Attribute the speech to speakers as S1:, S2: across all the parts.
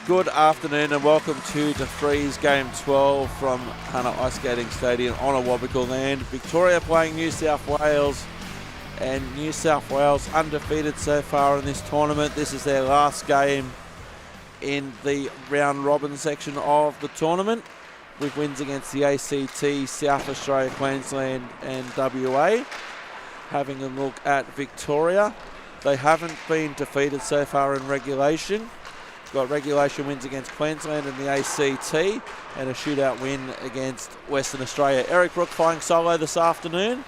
S1: Good afternoon and welcome to DeFris Game 12 from Hunter Ice Skating Stadium on Awabakal land. Victoria playing New South Wales, and New South Wales undefeated so far in this tournament. This is their last game in the round robin section of the tournament, with wins against the ACT, South Australia, Queensland and WA. Having a look at Victoria, they haven't been defeated so far in regulation. Got regulation wins against Queensland and the ACT, and a shootout win against Western Australia. Eric Brook flying solo this afternoon.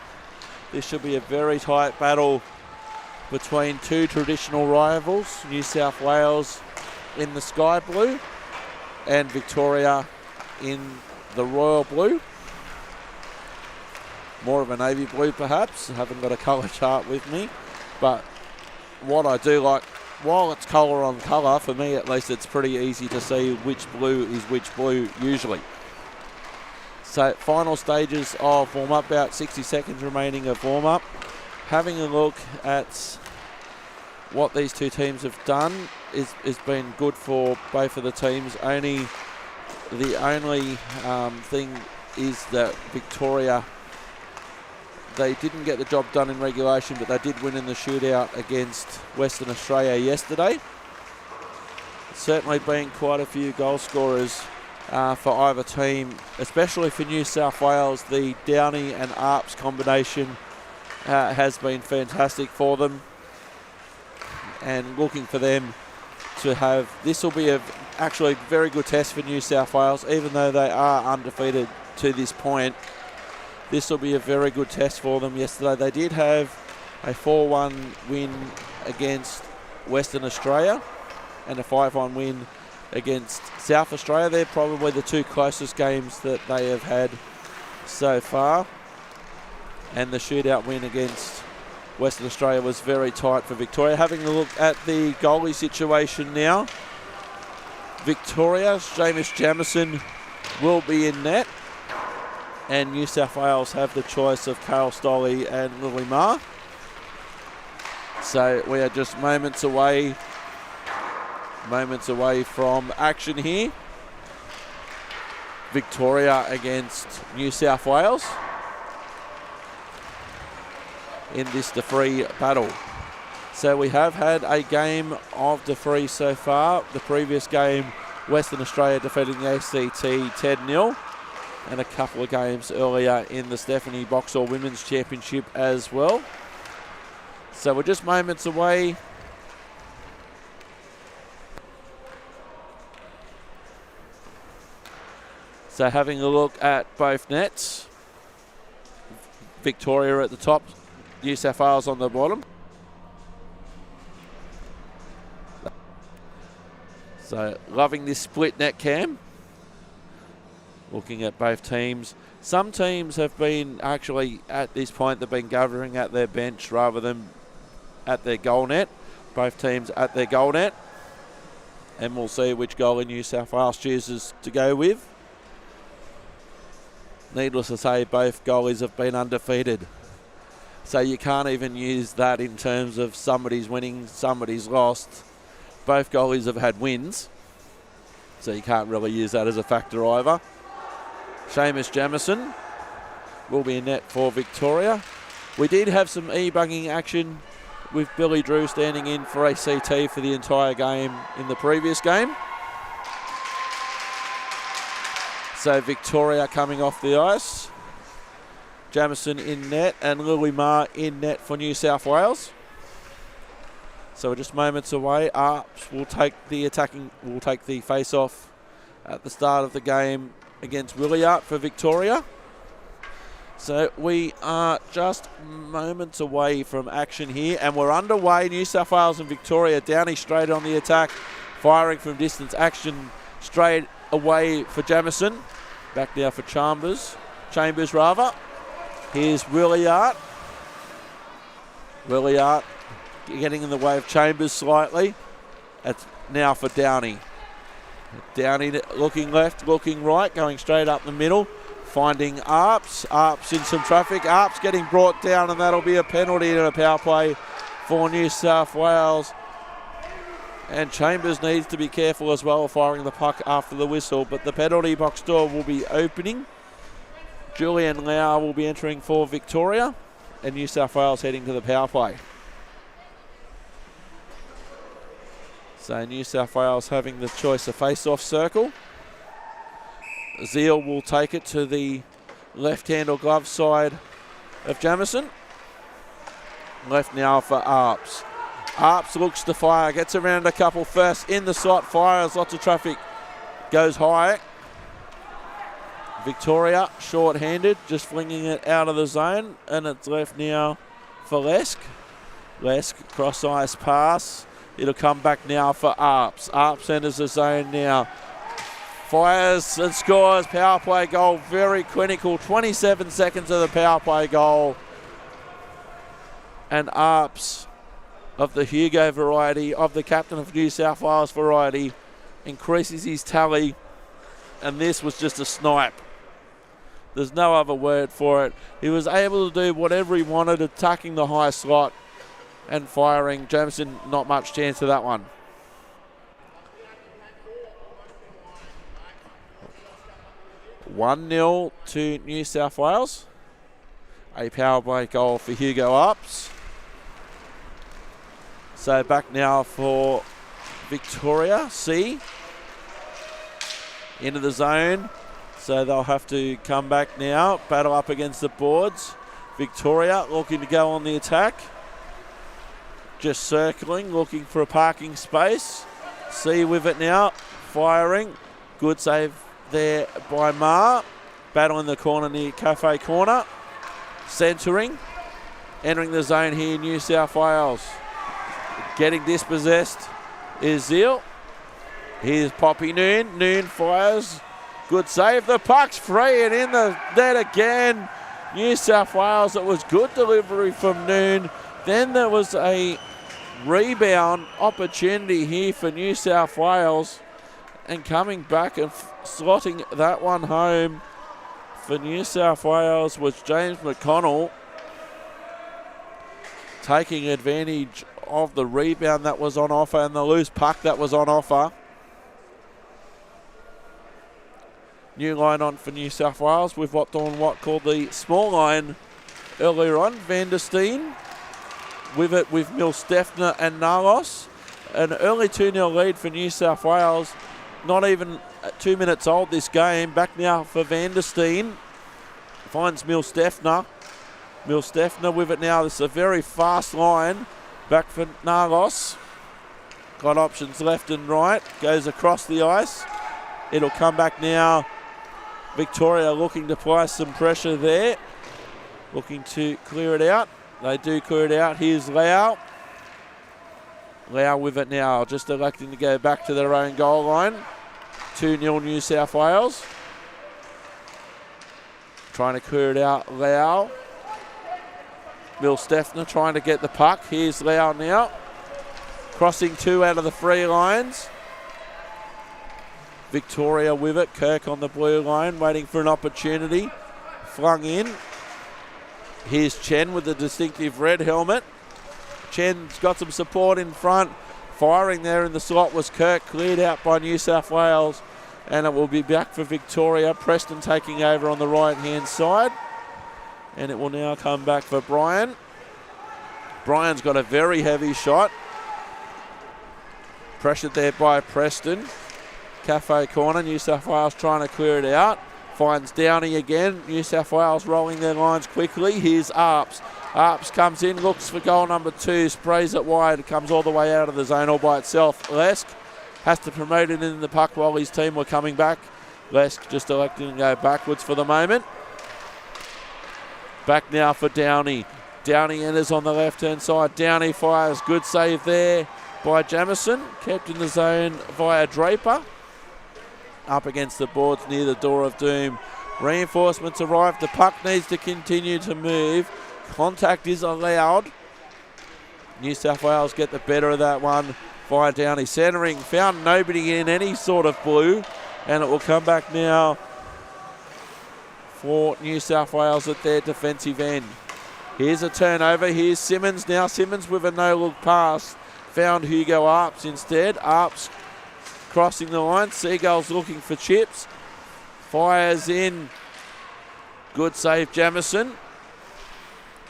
S1: This should be a very tight battle between two traditional rivals, New South Wales in the sky blue and Victoria in the royal blue. More of a navy blue perhaps. I haven't got a colour chart with me, but what I do like, while it's colour on colour, for me at least, it's pretty easy to see which blue is which blue usually. So final stages of warm-up, about 60 seconds remaining of warm-up. Having a look at what these two teams have done is been good for both of the teams. The only thing is that Victoria, they didn't get the job done in regulation, but they did win in the shootout against Western Australia yesterday. Certainly been quite a few goal scorers for either team, especially for New South Wales. The Downey and Arps combination has been fantastic for them, and looking for them to have, this will be actually a very good test for New South Wales, even though they are undefeated to this point. This will be a very good test for them. Yesterday they did have a 4-1 win against Western Australia and a 5-1 win against South Australia. They're probably the two closest games that they have had so far. And the shootout win against Western Australia was very tight for Victoria. Having a look at the goalie situation now. Victoria, Seamus Jamieson will be in net, and New South Wales have the choice of Kale Stolley and Lily Ma. So we are just moments away from action here. Victoria against New South Wales in this DeFris battle. So we have had a game of DeFris so far. The previous game, Western Australia defeating the ACT 10-0. And a couple of games earlier in the Stephanie Boxall Women's Championship as well. So we're just moments away. So having a look at both nets. Victoria at the top, New South Wales on the bottom. So loving this split net cam. Looking at both teams. Some teams have been actually, at this point, they've been gathering at their bench rather than at their goal net. Both teams at their goal net. And we'll see which goalie New South Wales chooses to go with. Needless to say, both goalies have been undefeated. So you can't even use that in terms of somebody's winning, somebody's lost. Both goalies have had wins. So you can't really use that as a factor either. Seamus Jamieson will be in net for Victoria. We did have some e-bugging action with Billy Drew standing in for ACT for the entire game in the previous game. So Victoria coming off the ice. Jamieson in net and Lily Ma in net for New South Wales. So we're just moments away. Arps will take the face-off at the start of the game against Williart for Victoria. So we are just moments away from action here, and we're underway. New South Wales and Victoria. Downey straight on the attack, firing from distance. Action straight away for Jamieson. Back now for Chambers. Here's Williart. Williart getting in the way of Chambers slightly. It's now for Downey. Downey looking left, looking right, going straight up the middle, finding Arps. Arps in some traffic. Arps getting brought down, and that'll be a penalty and a power play for New South Wales. And Chambers needs to be careful as well firing the puck after the whistle, but the penalty box door will be opening. Julian Lau will be entering for Victoria, and New South Wales heading to the power play. So New South Wales having the choice of face-off circle. Zeal will take it to the left-hand or glove side of Jamison. Left now for Arps. Arps looks to fire, gets around a couple first, in the slot, fires, lots of traffic, goes high. Victoria, short-handed, just flinging it out of the zone, and it's left now for Lesk. Lesk, cross-ice pass. It'll come back now for Arps. Arps enters the zone now. Fires and scores, power play goal, very clinical, 27 seconds of the power play goal. And Arps, of the Hugo variety, of the captain of New South Wales variety, increases his tally, and this was just a snipe. There's no other word for it. He was able to do whatever he wanted, attacking the high slot and firing. Jameson, not much chance of that one. One 1-0 to New South Wales. A power play goal for Hugo Arps. So back now for Victoria. C. Into the zone. So they'll have to come back now. Battle up against the boards. Victoria looking to go on the attack. Just circling, looking for a parking space. C with it now. Firing. Good save there by Ma. Battle in the corner near Cafe Corner. Centering. Entering the zone here, New South Wales. Getting dispossessed is Zeal. Here's Poppy Noon. Noon fires. Good save. The puck's free and in the net again. New South Wales. It was good delivery from Noon. Then there was a rebound opportunity here for New South Wales. And coming back and slotting that one home for New South Wales was James McConnell. Taking advantage of the rebound that was on offer and the loose puck that was on offer. New line on for New South Wales. We've what called the small line earlier on. Van der Steen with it with Milstefner and Nalos. An early 2-0 lead for New South Wales. Not even 2 minutes old this game. Back now for Van der Steen. Finds Milstefner. Milstefner with it now. This is a very fast line. Back for Nalos. Got options left and right. Goes across the ice. It'll come back now. Victoria looking to apply some pressure there. Looking to clear it out. They do clear it out. Here's Lau. Lau with it now. Just electing to go back to their own goal line. 2-0 New South Wales. Trying to clear it out. Lau. Milstefner trying to get the puck. Here's Lau now. Crossing 2 out of the 3 lines. Victoria with it. Kirk on the blue line, waiting for an opportunity. Flung in. Here's Chen with the distinctive red helmet. Chen's got some support in front. Firing there in the slot was Kirk. Cleared out by New South Wales. And it will be back for Victoria. Preston taking over on the right-hand side. And it will now come back for Brian. Brian's got a very heavy shot. Pressured there by Preston. Cafe Corner, New South Wales trying to clear it out. Finds Downey again. New South Wales rolling their lines quickly. Here's Arps. Arps comes in, looks for goal number 2, sprays it wide, comes all the way out of the zone all by itself. Lesk has to promote it in the puck while his team were coming back. Lesk just electing to go backwards for the moment. Back now for Downey. Downey enters on the left-hand side. Downey fires. Good save there by Jamison. Kept in the zone via Draper. Up against the boards near the door of doom. Reinforcements arrive. The puck needs to continue to move. Contact is allowed. New South Wales get the better of that one via Downey. Centering. Found nobody in any sort of blue. And it will come back now for New South Wales at their defensive end. Here's a turnover. Here's Simmons now. Simmons with a no-look pass. found Hugo Arps instead. Arps crossing the line. Seagulls looking for chips. Fires in. Good save, Jamison.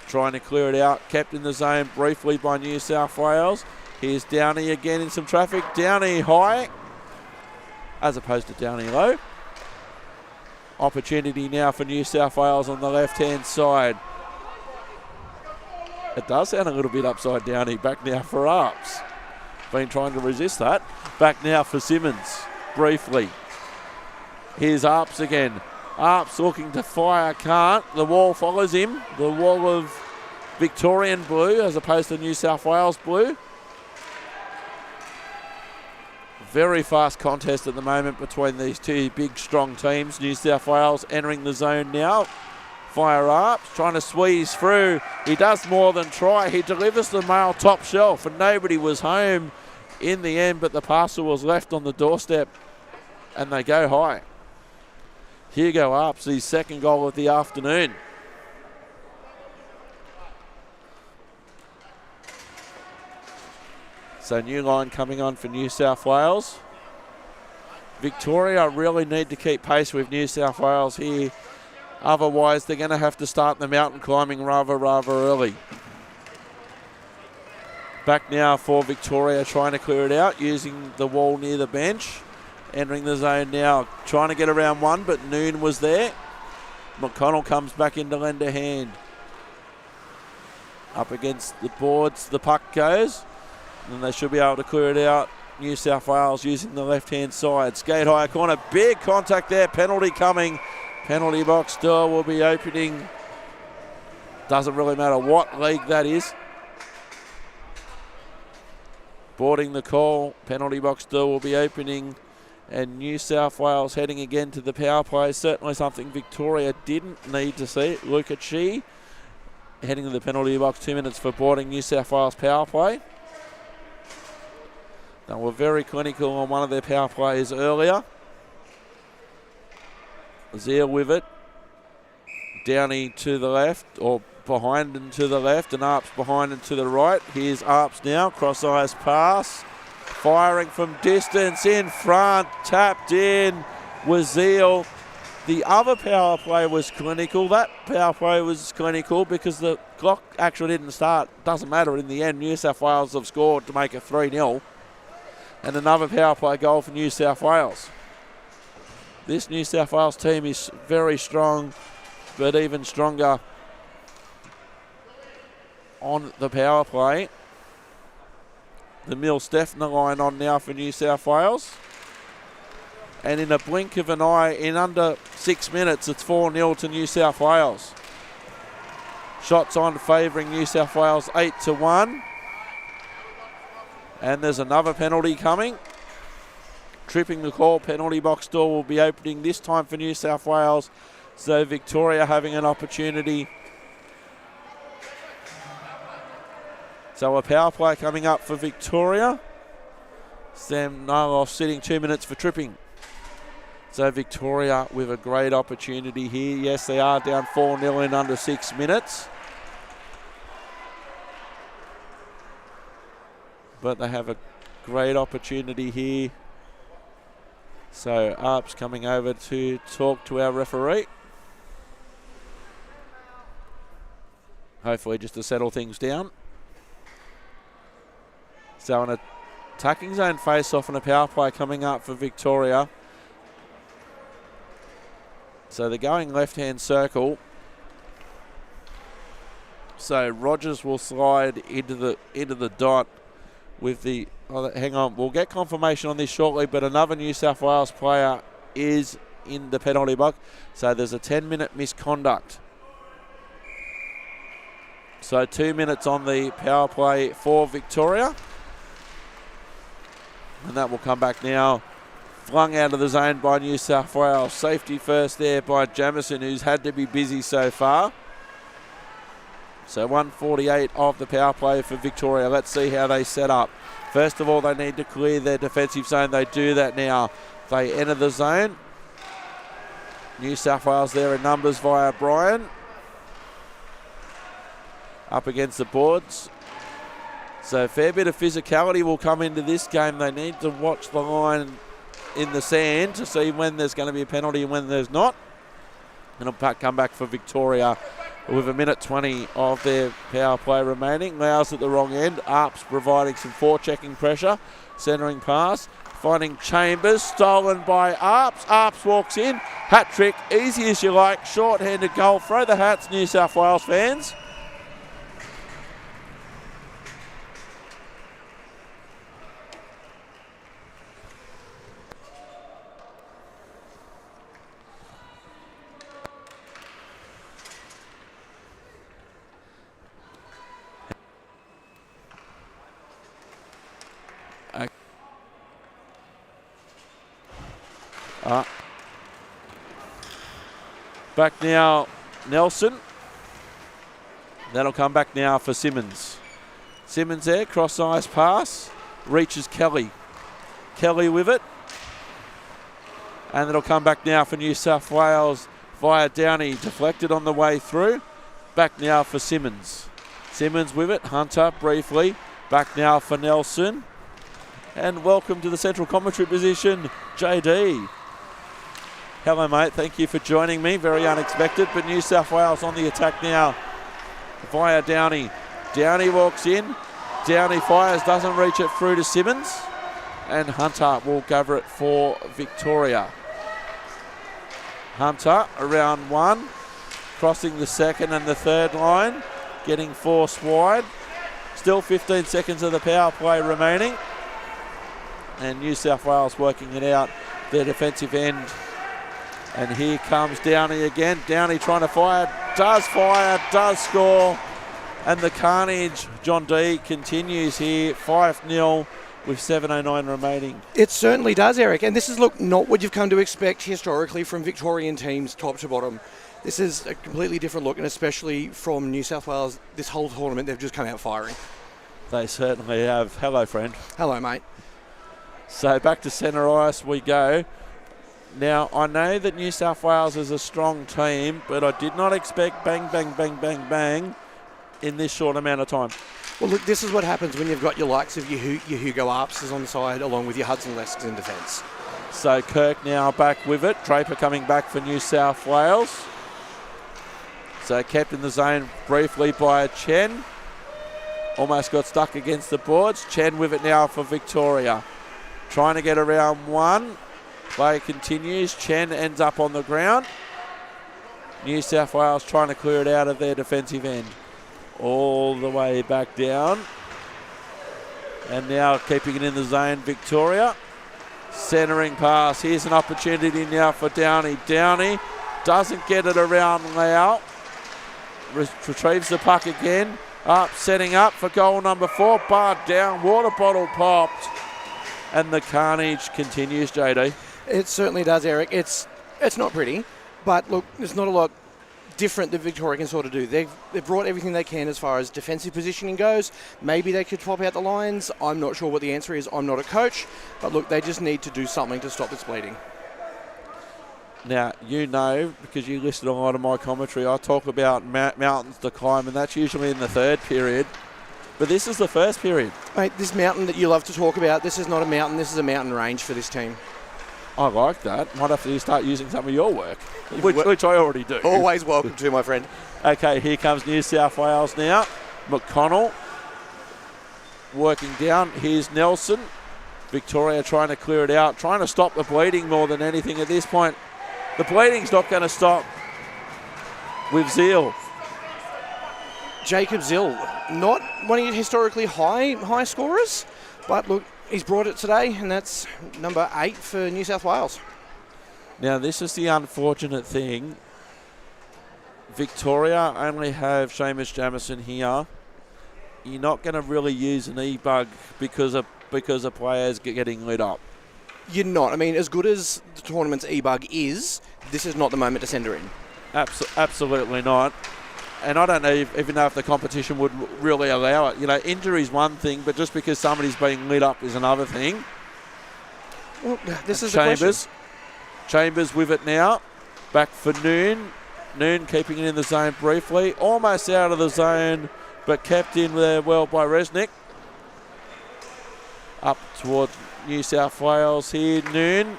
S1: Trying to clear it out. Kept in the zone briefly by New South Wales. Here's Downey again in some traffic. Downey high as opposed to Downey low. Opportunity now for New South Wales on the left-hand side. It does sound a little bit upside down. Back now for Arps. Been trying to resist that. Back now for Simmons, briefly. Here's Arps again. Arps looking to fire, can't. The wall follows him. The wall of Victorian blue as opposed to New South Wales blue. Very fast contest at the moment between these two big, strong teams. New South Wales entering the zone now. Fire Arps, trying to squeeze through. He does more than try. He delivers the mail top shelf, and nobody was home in the end, but the parcel was left on the doorstep, and they go high. Hugo Arps, his second goal of the afternoon. So new line coming on for New South Wales. Victoria really need to keep pace with New South Wales here. Otherwise, they're going to have to start the mountain climbing rather early. Back now for Victoria, trying to clear it out, using the wall near the bench. Entering the zone now, trying to get around one, but Noon was there. McConnell comes back into lend a hand. Up against the boards, the puck goes. And they should be able to clear it out. New South Wales using the left-hand side. Skate high corner, big contact there, penalty coming. Penalty box door will be opening. Doesn't really matter what league that is. Boarding the call, penalty box door will be opening. And New South Wales heading again to the power play. Certainly something Victoria didn't need to see. Luca Chi heading to the penalty box, 2 minutes for boarding New South Wales power play. They were very clinical on one of their power plays earlier. Zeal with it. Downey to the left, or behind and to the left, and Arps behind and to the right. Here's Arps now, cross-eyes pass. Firing from distance in front, tapped in was Zeal. The other power play was clinical. That power play was clinical because the clock actually didn't start. Doesn't matter in the end. New South Wales have scored to make it 3-0. And another power play goal for New South Wales. This New South Wales team is very strong, but even stronger on the power play. The Mill-Steffner line on now for New South Wales. And in a blink of an eye, in under 6 minutes, it's 4-0 to New South Wales. Shots on favouring New South Wales 8-1. And there's another penalty coming. Tripping the call, penalty box door will be opening this time for New South Wales. So Victoria having an opportunity. So a power play coming up for Victoria. Sam Narloff sitting 2 minutes for tripping. So Victoria with a great opportunity here. Yes, they are down 4-0 in under 6 minutes. But they have a great opportunity here. So Arps coming over to talk to our referee. Hopefully just to settle things down. So an attacking zone face-off and a power play coming up for Victoria. So they're going left-hand circle. So Rogers will slide into the dot with the... Oh, hang on, we'll get confirmation on this shortly, but another New South Wales player is in the penalty box. So there's a 10-minute misconduct. So 2 minutes on the power play for Victoria. And that will come back now. Flung out of the zone by New South Wales. Safety first there by Jamison, who's had to be busy so far. So 1:48 of the power play for Victoria. Let's see how they set up. First of all, they need to clear their defensive zone. They do that now. They enter the zone. New South Wales there in numbers via Bryan. Up against the boards. So a fair bit of physicality will come into this game. They need to watch the line in the sand to see when there's going to be a penalty and when there's not. And it'll come back for Victoria with 1:20 of their power play remaining. Low's at the wrong end. Arps providing some forechecking pressure. Centering pass. Finding Chambers. Stolen by Arps. Arps walks in. Hat trick. Easy as you like. Short-handed goal. Throw the hats, New South Wales fans. Back now, Nelson. That'll come back now for Simmons. Simmons there, cross-ice pass. Reaches Kelly. Kelly with it. And it'll come back now for New South Wales via Downey. Deflected on the way through. Back now for Simmons. Simmons with it. Hunter briefly. Back now for Nelson. And welcome to the central commentary position, JD. Hello, mate. Thank you for joining me. Very unexpected, but New South Wales on the attack now via Downey. Downey walks in. Downey fires, doesn't reach it through to Simmons. And Hunter will cover it for Victoria. Hunter around one, crossing the second and the third line, getting forced wide. Still 15 seconds of the power play remaining. And New South Wales working it out, their defensive end. And here comes Downey again. Downey trying to fire, does score. And the carnage, John D, continues here, 5-0 with 7:09 remaining.
S2: It certainly does, Eric. And this is, look, not what you've come to expect historically from Victorian teams top to bottom. This is a completely different look, and especially from New South Wales, this whole tournament, they've just come out firing.
S1: They certainly have. Hello, friend.
S2: Hello, mate.
S1: So back to centre ice we go. Now, I know that New South Wales is a strong team, but I did not expect bang, bang, bang, bang, bang in this short amount of time.
S2: Well, look, this is what happens when you've got your likes of your Hugo Arps on the side, along with your Hudson Lesks in defence.
S1: So Kirk now back with it. Draper coming back for New South Wales. So kept in the zone briefly by Chen. Almost got stuck against the boards. Chen with it now for Victoria. Trying to get around one. Play continues. Chen ends up on the ground. New South Wales trying to clear it out of their defensive end. All the way back down. And now keeping it in the zone, Victoria. Centering pass. Here's an opportunity now for Downey. Downey doesn't get it around Lau. Retrieves the puck again. Up, setting up for goal number 4. Barred down. Water bottle popped. And the carnage continues, JD.
S2: It certainly does, Eric. It's not pretty, but look, there's not a lot different that Victoria can sort of do. They've brought everything they can as far as defensive positioning goes. Maybe they could swap out the lines. I'm not sure what the answer is. I'm not a coach, but look, they just need to do something to stop this bleeding.
S1: Now, you know, because you listen to a lot of my commentary, I talk about mountains to climb, and that's usually in the third period. But this is the first period.
S2: Mate, this mountain that you love to talk about, this is not a mountain, this is a mountain range for this team.
S1: I like that. Might have to start using some of your work, which I already do.
S2: Always welcome to, my friend.
S1: Okay, here comes New South Wales now. McConnell working down. Here's Nelson. Victoria trying to clear it out, trying to stop the bleeding more than anything at this point. The bleeding's not going to stop with Zeal.
S2: Jacob Zill, not one of your historically high scorers, but look, he's brought it today, and that's number 8 for New South Wales.
S1: Now, this is the unfortunate thing. Victoria only have Seamus Jamieson here. You're not going to really use an e-bug because of players getting lit up.
S2: You're not. I mean, as good as the tournament's e-bug is, this is not the moment to send her in.
S1: Absolutely not. And I don't know even know if the competition would really allow it. You know, injury's one thing, but just because somebody's being lit up is another thing.
S2: Well, this is
S1: Chambers.
S2: the question.
S1: Chambers with it now. Back for Noon. Noon keeping it in the zone briefly. Almost out of the zone, but kept in there well by Resnick. up towards New South Wales here. Noon.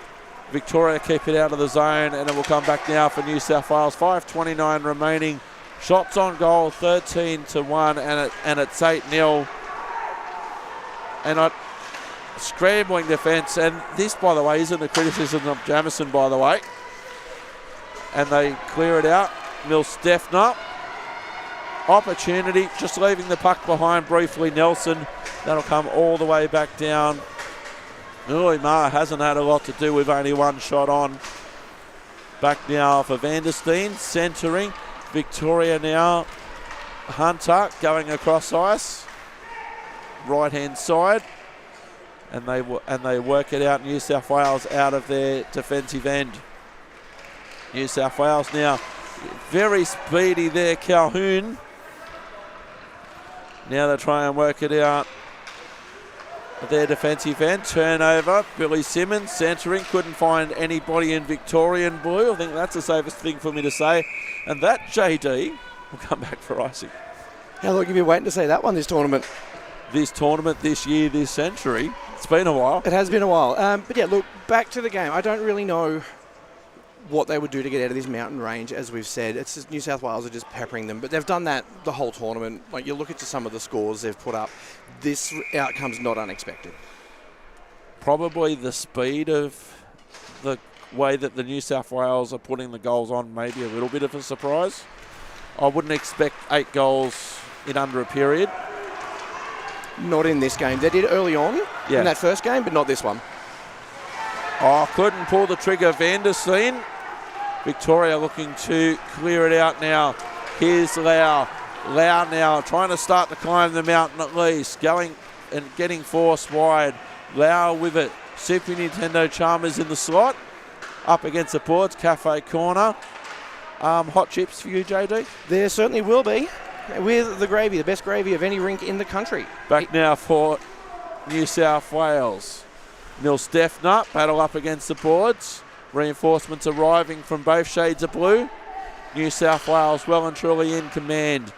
S1: Victoria keep it out of the zone, and it will come back now for New South Wales. 5:29 remaining. Shots on goal, 13-1, and it's 8-0. And scrambling defence, and this, by the way, isn't a criticism of Jamison, by the way. And they clear it out. Milstefner. Opportunity, just leaving the puck behind briefly. Nelson. That'll come all the way back down. Ulimar hasn't had a lot to do with only one shot on. Back now for Vandersteen, centering. Victoria now. Hunter going across ice. Right hand side. And they work it out. New South Wales out of their defensive end. New South Wales now very speedy there. Calhoun. Now they try and work it out. Their defensive end. Turnover. Billy Simmons centering. Couldn't find anybody in Victorian blue. I think that's the safest thing for me to say. And that, JD, will come back for icing.
S2: How long have you been waiting to say that one this tournament?
S1: This tournament, this year, this century. It's been a while.
S2: It has been a while. But yeah, look, back to the game. I don't really know what they would do to get out of this mountain range, as we've said. It's just New South Wales are just peppering them. But they've done that the whole tournament. Like, you look at some of the scores they've put up. This outcome's not unexpected.
S1: Probably the speed of the way that the New South Wales are putting the goals on, maybe a little bit of a surprise. I wouldn't expect 8 goals in under a period.
S2: Not in this game. They did early on in that first game, but not this one.
S1: Oh, couldn't pull the trigger. Vandersteen. Victoria looking to clear it out now. Here's Lau. Lau now trying to start to climb the mountain at least. Going and getting forced wide. Lau with it. Super Nintendo Chalmers in the slot. Up against the boards. Cafe corner. Hot chips for you, JD?
S2: There certainly will be. With the gravy, the best gravy of any rink in the country.
S1: Back now for New South Wales. Milstefner, battle up against the boards. Reinforcements arriving from both shades of blue. New South Wales well and truly in command.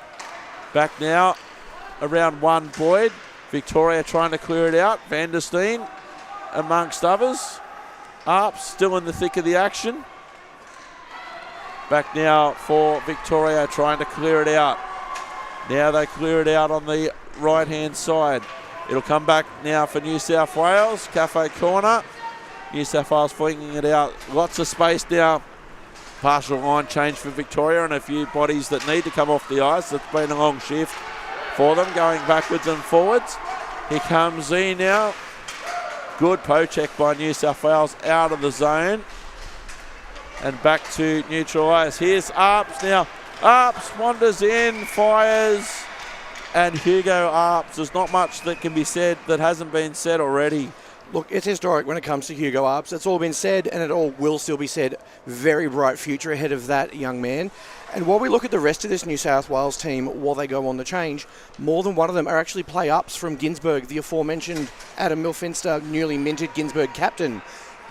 S1: Back now, around one Boyd. Victoria trying to clear it out. Vandersteen amongst others. Arps still in the thick of the action. Back now for Victoria trying to clear it out. Now they clear it out on the right-hand side. It'll come back now for New South Wales. Cafe corner. New South Wales flinging it out. Lots of space now. Partial line change for Victoria and a few bodies that need to come off the ice. It's been a long shift for them, going backwards and forwards. Here comes Z now. Good poke check by New South Wales out of the zone. And back to neutral ice. Here's Arps now. Arps wanders in, fires, and Hugo Arps. There's not much that can be said that hasn't been said already.
S2: Look, it's historic when it comes to Hugo Arps. It's all been said, and it all will still be said. Very bright future ahead of that young man. And while we look at the rest of this New South Wales team, while they go on the change, more than one of them are actually play-ups from Ginsberg, the aforementioned Adam Milfinster, newly minted Ginsberg captain.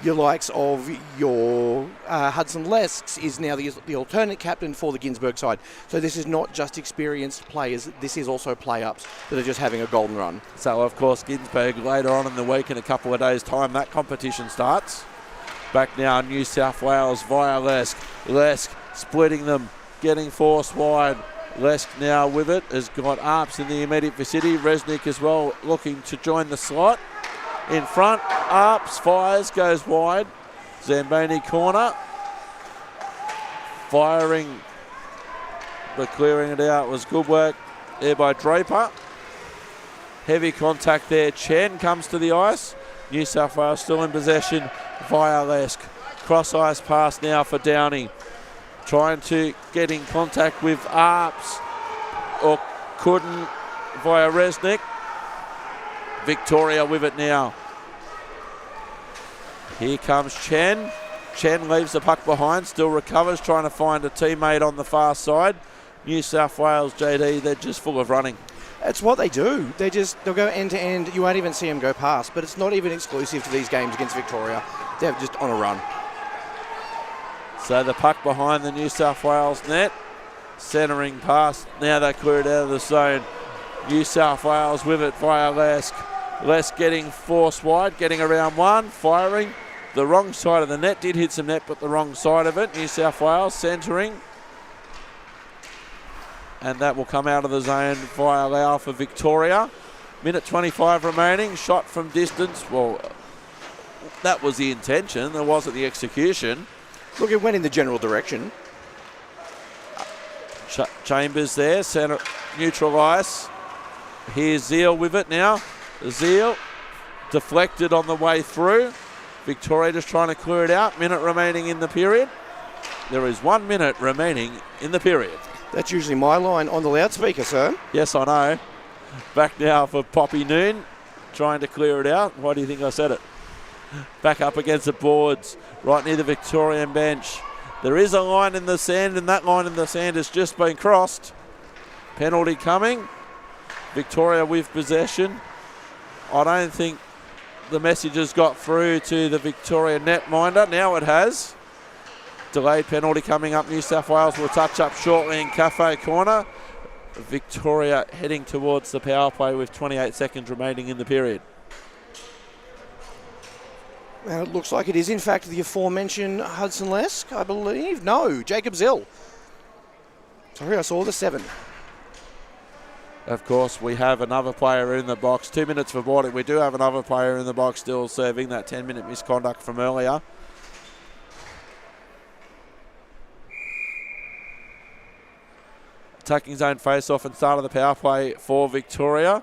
S2: Your likes of your Hudson Lesks is now the alternate captain for the Ginsberg side. So this is not just experienced players, this is also play-ups that are just having a golden run.
S1: So, of course, Ginsberg later on in the week, in a couple of days' time, that competition starts. Back now, New South Wales via Lesk. Lesk splitting them, getting forced wide. Lesk now with it, has got Arps in the immediate vicinity. Resnick as well looking to join the slot. In front, Arps fires, goes wide. Zamboni corner. Firing, but clearing it out was good work there by Draper. Heavy contact there. Chen comes to the ice. New South Wales still in possession via Lesk. Cross ice pass now for Downey. Trying to get in contact with Arps, or couldn't via Resnick. Victoria with it now. Here comes Chen. Chen leaves the puck behind, still recovers, trying to find a teammate on the far side. New South Wales, JD, they're just full of running.
S2: It's what they do. They'll go end to end. You won't even see them go past, but it's not even exclusive to these games against Victoria. They're just on a run.
S1: So the puck behind the New South Wales net. Centering pass. Now they clear it out of the zone. New South Wales with it via Lesk. Les getting forced wide, getting around one, firing. The wrong side of the net, did hit some net, but the wrong side of it. New South Wales centering. And that will come out of the zone via Lau for Victoria. Minute 25 remaining, shot from distance. Well, that was the intention, there wasn't the execution.
S2: Look, it went in the general direction.
S1: Chambers there, centre, neutral ice. Here's Zeal with it now. Zeal deflected on the way through. Victoria just trying to clear it out. Minute remaining in the period. There is 1 minute remaining in the period.
S2: That's usually my line on the loudspeaker, sir.
S1: Yes, I know. Back now for Poppy Noon, trying to clear it out. Why do you think I said it? Back up against the boards, right near the Victorian bench. There is a line in the sand, and that line in the sand has just been crossed. Penalty coming. Victoria with possession. I don't think the message has got through to the Victoria netminder. Now it has. Delayed penalty coming up. New South Wales will touch up shortly in Cafe Corner. Victoria heading towards the power play with 28 seconds remaining in the period.
S2: Well, it looks like it is, in fact, the aforementioned Hudson Lesk, I believe. No, Jacob Zill. Sorry, I saw the 7.
S1: Of course, we have another player in the box. 2 minutes for boarding. We do have another player in the box still serving that 10-minute misconduct from earlier. Attacking zone face-off and start of the power play for Victoria.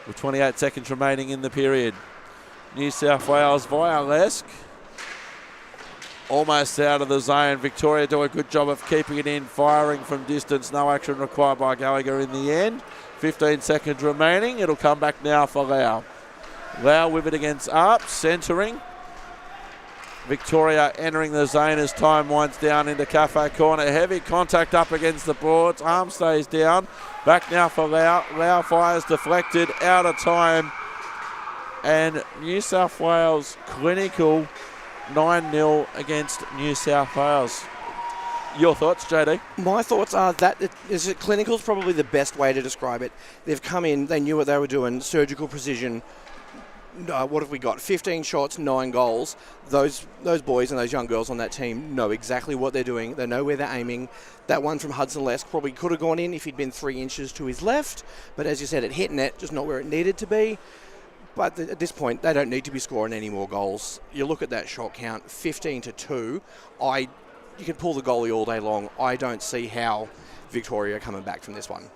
S1: With 28 seconds remaining in the period. New South Wales via Lesk. Almost out of the zone. Victoria do a good job of keeping it in, firing from distance. No action required by Gallagher in the end. 15 seconds remaining. It'll come back now for Lau. Lau with it against Arps, centering. Victoria entering the zone as time winds down into Cafe Corner. Heavy contact up against the boards. Arm stays down. Back now for Lau. Lau fires deflected, out of time. And New South Wales clinical 9-0 against New South Wales. Your thoughts, JD?
S2: My thoughts are that clinical is probably the best way to describe it. They've come in, they knew what they were doing, surgical precision. What have we got? 15 shots, 9 goals. Those boys and those young girls on that team know exactly what they're doing. They know where they're aiming. That one from Hudson Lesk probably could have gone in if he'd been 3 inches to his left. But as you said, it hit net, just not where it needed to be. But at this point, they don't need to be scoring any more goals. You look at that shot count, 15-2. You can pull the goalie all day long. I don't see how Victoria are coming back from this one.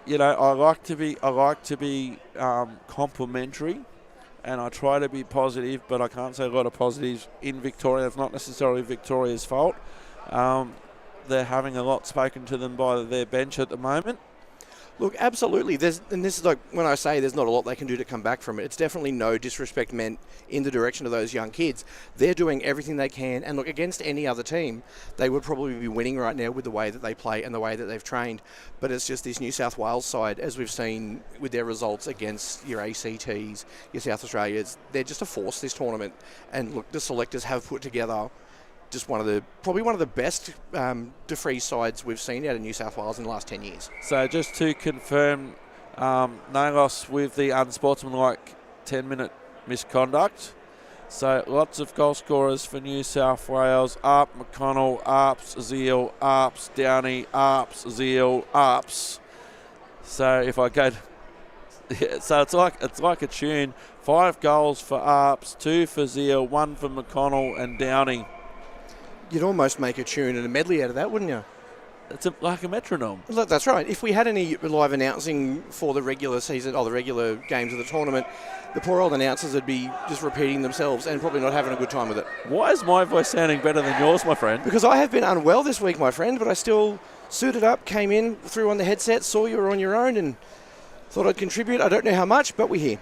S1: You know, I like to be complimentary, and I try to be positive, but I can't say a lot of positives in Victoria. It's not necessarily Victoria's fault. They're having a lot spoken to them by their bench at the moment.
S2: Look, absolutely. And this is like when I say there's not a lot they can do to come back from it. It's definitely no disrespect meant in the direction of those young kids. They're doing everything they can. And look, against any other team, they would probably be winning right now with the way that they play and the way that they've trained. But it's just this New South Wales side, as we've seen with their results against your ACTs, your South Australians, they're just a force this tournament. And look, the selectors have put together just probably one of the best DeFris sides we've seen out of New South Wales in the last 10 years.
S1: So just to confirm, no loss with the unsportsmanlike 10-minute misconduct. So lots of goal scorers for New South Wales. Arp, McConnell, Arps, Zeal, Arps, Downey, Arps, Zeal, Arps. So if I go... so it's like a tune. 5 goals for Arps, 2 for Zeal, 1 for McConnell and Downey.
S2: You'd almost make a tune and a medley out of that, wouldn't you?
S1: It's like a metronome.
S2: Look, that's right. If we had any live announcing for the regular season or the regular games of the tournament, the poor old announcers would be just repeating themselves and probably not having a good time with it.
S1: Why is my voice sounding better than yours, my friend?
S2: Because I have been unwell this week, my friend, but I still suited up, came in, threw on the headset, saw you were on your own and thought I'd contribute. I don't know how much, but we're here.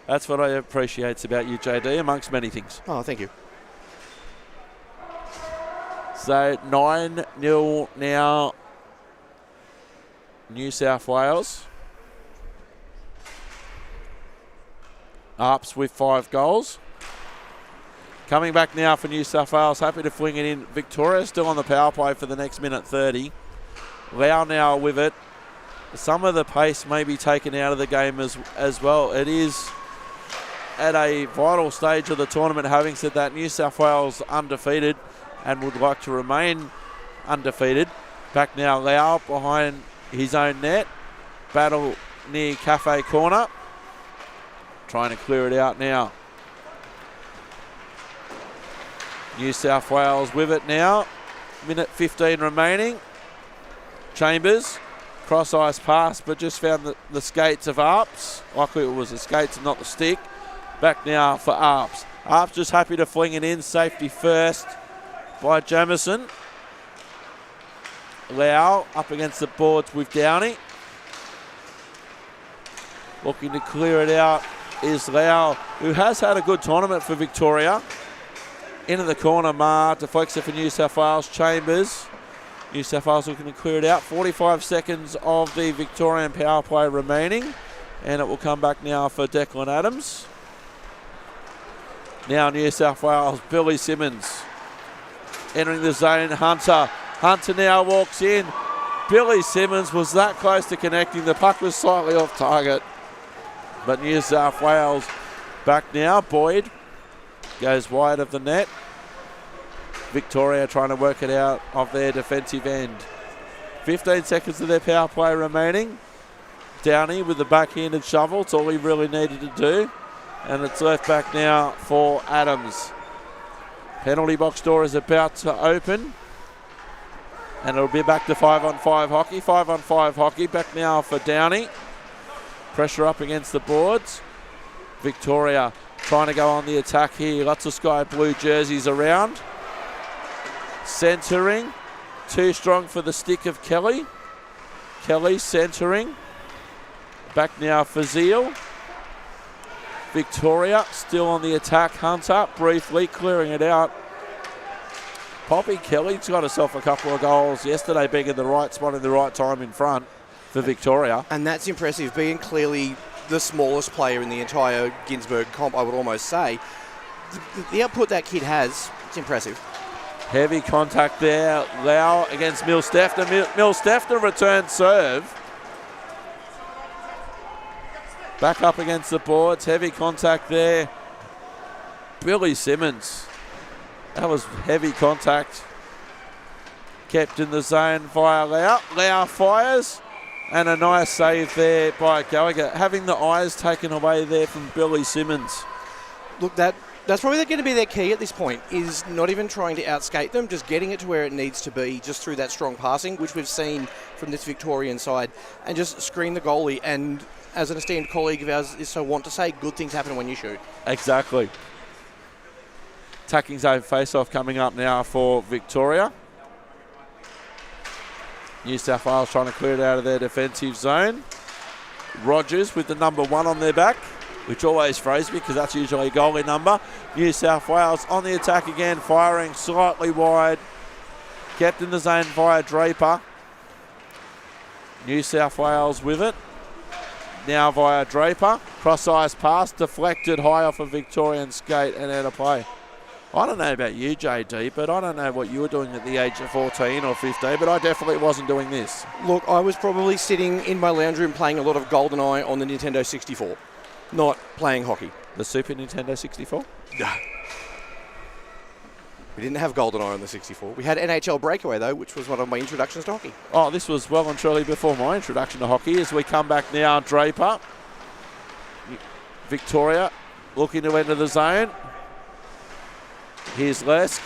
S1: That's what I appreciate about you, JD, amongst many things.
S2: Oh, thank you.
S1: So 9-0 now, New South Wales. Arps with 5 goals. Coming back now for New South Wales, happy to fling it in. Victoria still on the power play for the next minute 30. Lau now with it. some of the pace may be taken out of the game as well. It is at a vital stage of the tournament. Having said that, New South Wales undefeated and would like to remain undefeated. Back now, Lau behind his own net. Battle near Cafe Corner. Trying to clear it out now. New South Wales with it now. Minute 15 remaining. Chambers, cross ice pass, but just found the skates of Arps. Likely it was the skates and not the stick. Back now for Arps. Arps just happy to fling it in. Safety first by Jamison. Lau up against the boards with Downey. Looking to clear it out is Lau, who has had a good tournament for Victoria. Into the corner, Ma deflects it for New South Wales. Chambers. New South Wales looking to clear it out. 45 seconds of the Victorian power play remaining. And it will come back now for Declan Adams. Now New South Wales, Billy Simmons. Entering the zone, Hunter. Hunter now walks in. Billy Simmons was that close to connecting. The puck was slightly off target. But New South Wales back now. Boyd goes wide of the net. Victoria trying to work it out of their defensive end. 15 seconds of their power play remaining. Downey with the backhanded shovel. It's all he really needed to do. And it's left back now for Adams. Penalty box door is about to open. And it'll be back to 5-on-5 hockey. 5-on-5 hockey. Back now for Downey. Pressure up against the boards. Victoria trying to go on the attack here. Lots of sky blue jerseys around. Centering. Too strong for the stick of Kelly. Kelly centering. Back now for Zeal. Victoria still on the attack. Hunter briefly clearing it out. Poppy Kelly's got herself a couple of goals yesterday, being in the right spot in the right time in front for Victoria.
S2: And that's impressive, being clearly the smallest player in the entire Ginsberg comp, I would almost say. The output that kid has, it's impressive.
S1: Heavy contact there. Lau against Milstefner. Milstefner returns serve. Back up against the boards. Heavy contact there. Billy Simmons. That was heavy contact. Kept in the zone via Lau. Lau fires. And a nice save there by Gallagher. Having the eyes taken away there from Billy Simmons.
S2: Look, that's probably going to be their key at this point, is not even trying to outskate them, just getting it to where it needs to be, just through that strong passing, which we've seen from this Victorian side, and just screen the goalie. And as an esteemed colleague of ours is so wont to say, good things happen when you shoot. Exactly.
S1: Attacking zone face-off coming up now for Victoria. New South Wales trying to clear it out of their defensive zone. Rogers with the number 1 on their back, which always throws me because that's usually a goalie number. New South Wales on the attack again, firing slightly wide. Kept in the zone via Draper. New South Wales with it. Now via Draper. Cross-ice pass, deflected high off a Victorian skate and out of play. I don't know about you, JD, but I don't know what you were doing at the age of 14 or 15, but I definitely wasn't doing this. Look, I was probably sitting in my lounge room playing a lot of GoldenEye on the Nintendo 64, not playing hockey. The Super Nintendo 64? No. We didn't have GoldenEye on the 64. We had NHL Breakaway, though, which was one of my introductions to hockey. Oh, this was well and truly before my introduction to hockey. As we come back now, Draper. Victoria looking to enter the zone. Here's Lesk.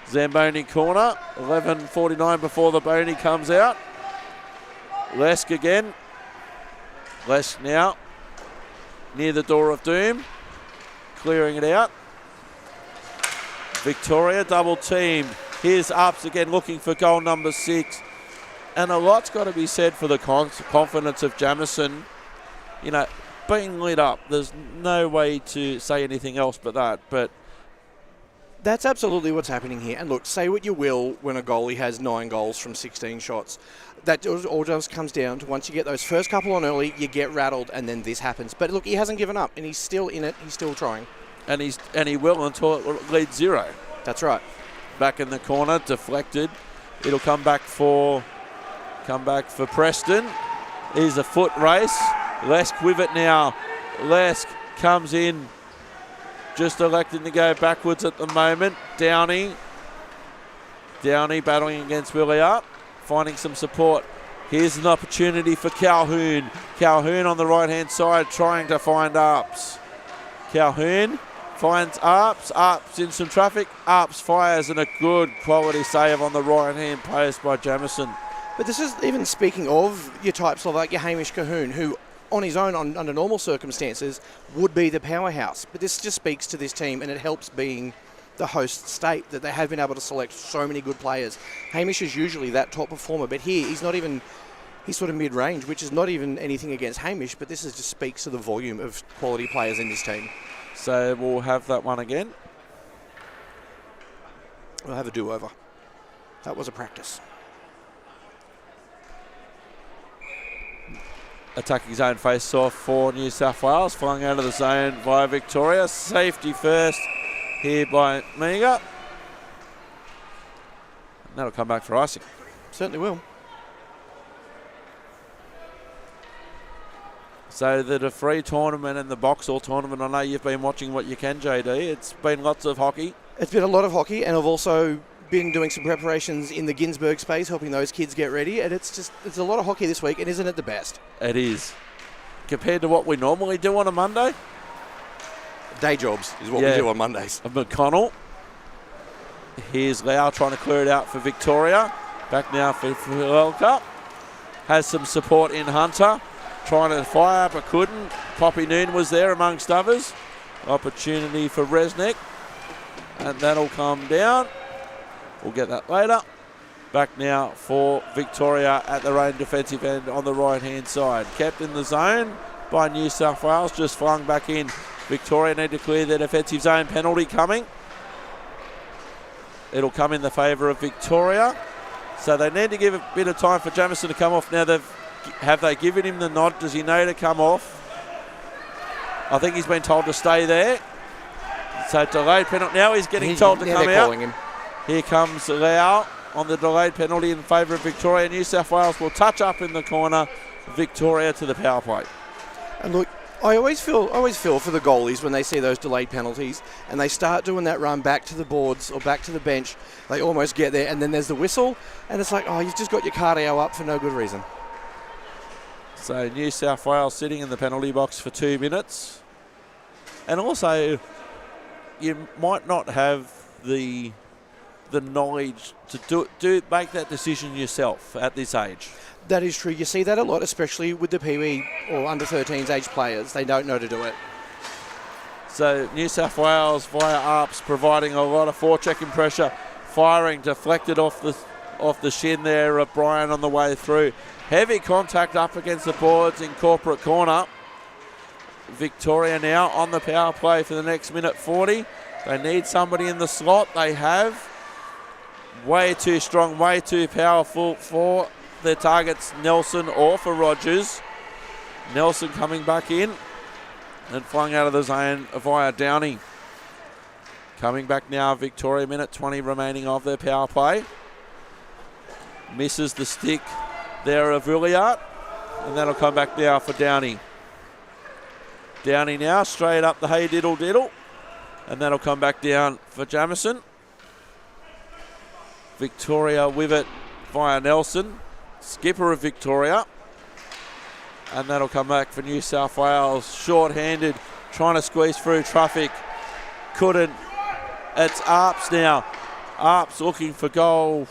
S1: Zamboni corner. 11:49 before the Boney comes out. Lesk again. Lesk now near the door of doom. Clearing it out. Victoria double teamed. Here's Ups again looking for goal number 6. And a lot's got to be said for the confidence of Jamison. You know, being lit up. There's no way to say anything else but that. But that's absolutely what's happening here. And look, say what you will when a goalie has 9 goals from 16 shots. That all just comes down to once you get those first couple on early, you get rattled and then this happens. But look, he hasn't given up and he's still in it. He's still trying. And he will until it leads 0. That's right. Back in the corner, deflected. It'll come back for Preston. is a foot race. Lesk with it now. Lesk comes in, just electing to go backwards at the moment. Downey battling against Williart, finding some support. Here's an opportunity for Calhoun. Calhoun on the right-hand side trying to find Arps. Calhoun finds Arps. Arps in some traffic. Arps fires, and a good quality save on the right-hand post by Jamison.
S2: But this is even speaking of your types of like your Hamish Calhoun, who on his own, under normal circumstances, would be the powerhouse. But this just speaks to this team, and it helps being the host state that they have been able to select so many good players. Hamish is usually that top performer, but here he's not even, he's sort of mid-range, which is not even anything against Hamish, but this is just speaks to the volume of quality players in this team.
S1: So we'll have that one again.
S2: We'll have a do-over. That was a practice.
S1: Attacking zone face-off for New South Wales, flung out of the zone by Victoria. Safety first here by Mega. And that'll come back for icing.
S2: Certainly will.
S1: So the DeFris tournament and the Boxall tournament, I know you've been watching what you can, JD. It's been lots of hockey.
S2: It's been a lot of hockey, and I've also been doing some preparations in the Ginsberg space, helping those kids get ready, and it's a lot of hockey this week, and isn't it the best?
S1: It is. Compared to what we normally do on a Monday.
S2: Day jobs is what we do on Mondays.
S1: McConnell. Here's Lau trying to clear it out for Victoria. Back now for Welka. Has some support in Hunter. Trying to fire, but couldn't. Poppy Noon was there amongst others. Opportunity for Resnick. And that'll come down. We'll get that later. Back now for Victoria at their own defensive end on the right-hand side. Kept in the zone by New South Wales. Just flung back in. Victoria need to clear their defensive zone. Penalty coming. It'll come in the favour of Victoria. So they need to give a bit of time for Jamison to come off. Now, have they given him the nod? Does he know to come off? I think he's been told to stay there. So delayed penalty. Now he's getting told to come out.
S2: Him.
S1: Here comes Lau on the delayed penalty in favour of Victoria. New South Wales will touch up in the corner. Victoria to the power play.
S2: And look, I always feel for the goalies when they see those delayed penalties and they start doing that run back to the boards or back to the bench. They almost get there, and then there's the whistle, and it's like, oh, you've just got your cardio up for no good reason.
S1: So New South Wales sitting in the penalty box for 2 minutes. And also, you might not have the knowledge to make that decision yourself at this age.
S2: That is true. You see that a lot, especially with the Pee-wee or under-13s age players. They don't know to do it.
S1: So New South Wales via Arps providing a lot of forechecking pressure, firing deflected off the shin there of Brian on the way through. Heavy contact up against the boards in corporate corner. Victoria now on the power play for the next minute 40. They need somebody in the slot. They have. Way too strong, way too powerful for their targets, Nelson or for Rogers. Nelson coming back in and flung out of the zone via Downey. Coming back now, Victoria, minute 20 remaining of their power play. Misses the stick there of Williart, and that'll come back now for Downey. Downey now straight up the hey diddle diddle, and that'll come back down for Jamison. Victoria with it via Nelson, skipper of Victoria, and that'll come back for New South Wales. Short-handed, trying to squeeze through traffic, couldn't. It's Arps now. Arps looking for goal.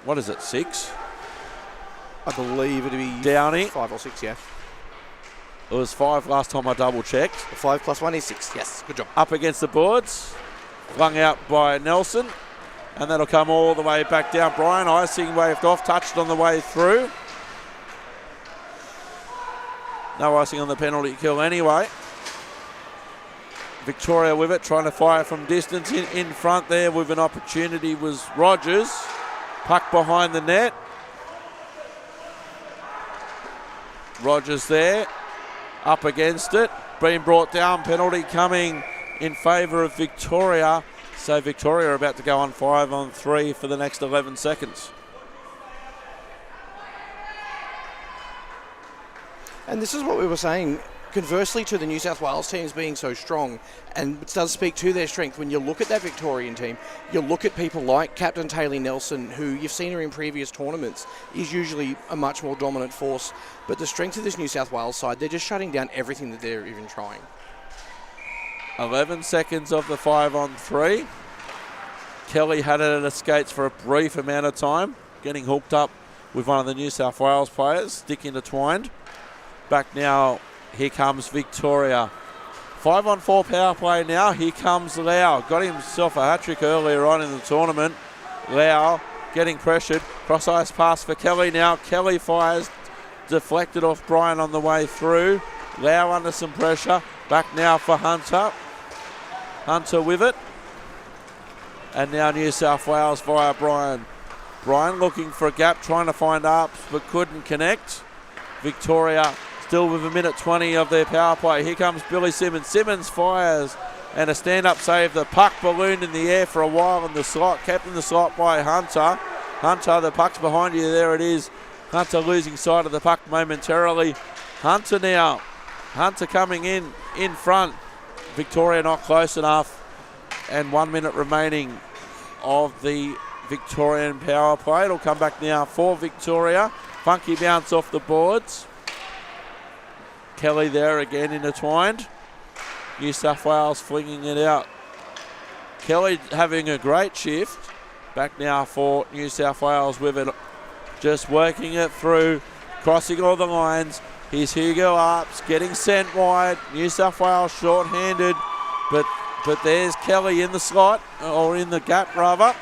S1: What is it, 6?
S2: I believe it'd be
S1: Downey.
S2: 5 or 6, yeah.
S1: It was 5 last time I double-checked.
S2: 5 plus 1 is 6, yes. Good job.
S1: Up against the boards, flung out by Nelson. And that'll come all the way back down. Brian icing waved off, touched on the way through. No icing on the penalty kill anyway. Victoria with it, trying to fire from distance. In front there with an opportunity was Rogers. Puck behind the net. Rogers there, up against it. Being brought down, penalty coming in favour of Victoria. So Victoria are about to go on 5-on-3 for the next 11 seconds.
S2: And this is what we were saying, conversely to the New South Wales teams being so strong, and it does speak to their strength. When you look at that Victorian team, you look at people like Captain Taylor Nelson, who you've seen her in previous tournaments, is usually a much more dominant force. But the strength of this New South Wales side, they're just shutting down everything that they're even trying.
S1: 11 seconds of the 5-on-3. Kelly had it at her skates for a brief amount of time, getting hooked up with one of the New South Wales players, stick intertwined. Back now, here comes Victoria. 5-on-4 power play now. Here comes Lau. Got himself a hat-trick earlier on in the tournament. Lau getting pressured. Cross-ice pass for Kelly now. Kelly fires, deflected off Brian on the way through. Lau under some pressure. Back now for Hunter. Hunter with it. And now New South Wales via Brian. Brian looking for a gap, trying to find ups, but couldn't connect. Victoria still with 1:20 of their power play. Here comes Billy Simmons. Simmons fires and a stand-up save. The puck ballooned in the air for a while in the slot, kept in the slot by Hunter. Hunter, the puck's behind you. There it is. Hunter losing sight of the puck momentarily. Hunter now. Hunter coming in front. Victoria not close enough. And 1 minute remaining of the Victorian power play. It'll come back now for Victoria. Funky bounce off the boards. Kelly there again intertwined. New South Wales flinging it out. Kelly having a great shift. Back now for New South Wales with it. Just working it through, crossing all the lines. Here's Hugo Arps getting sent wide. New South Wales short-handed, but there's Kelly in the slot, or in the gap rather.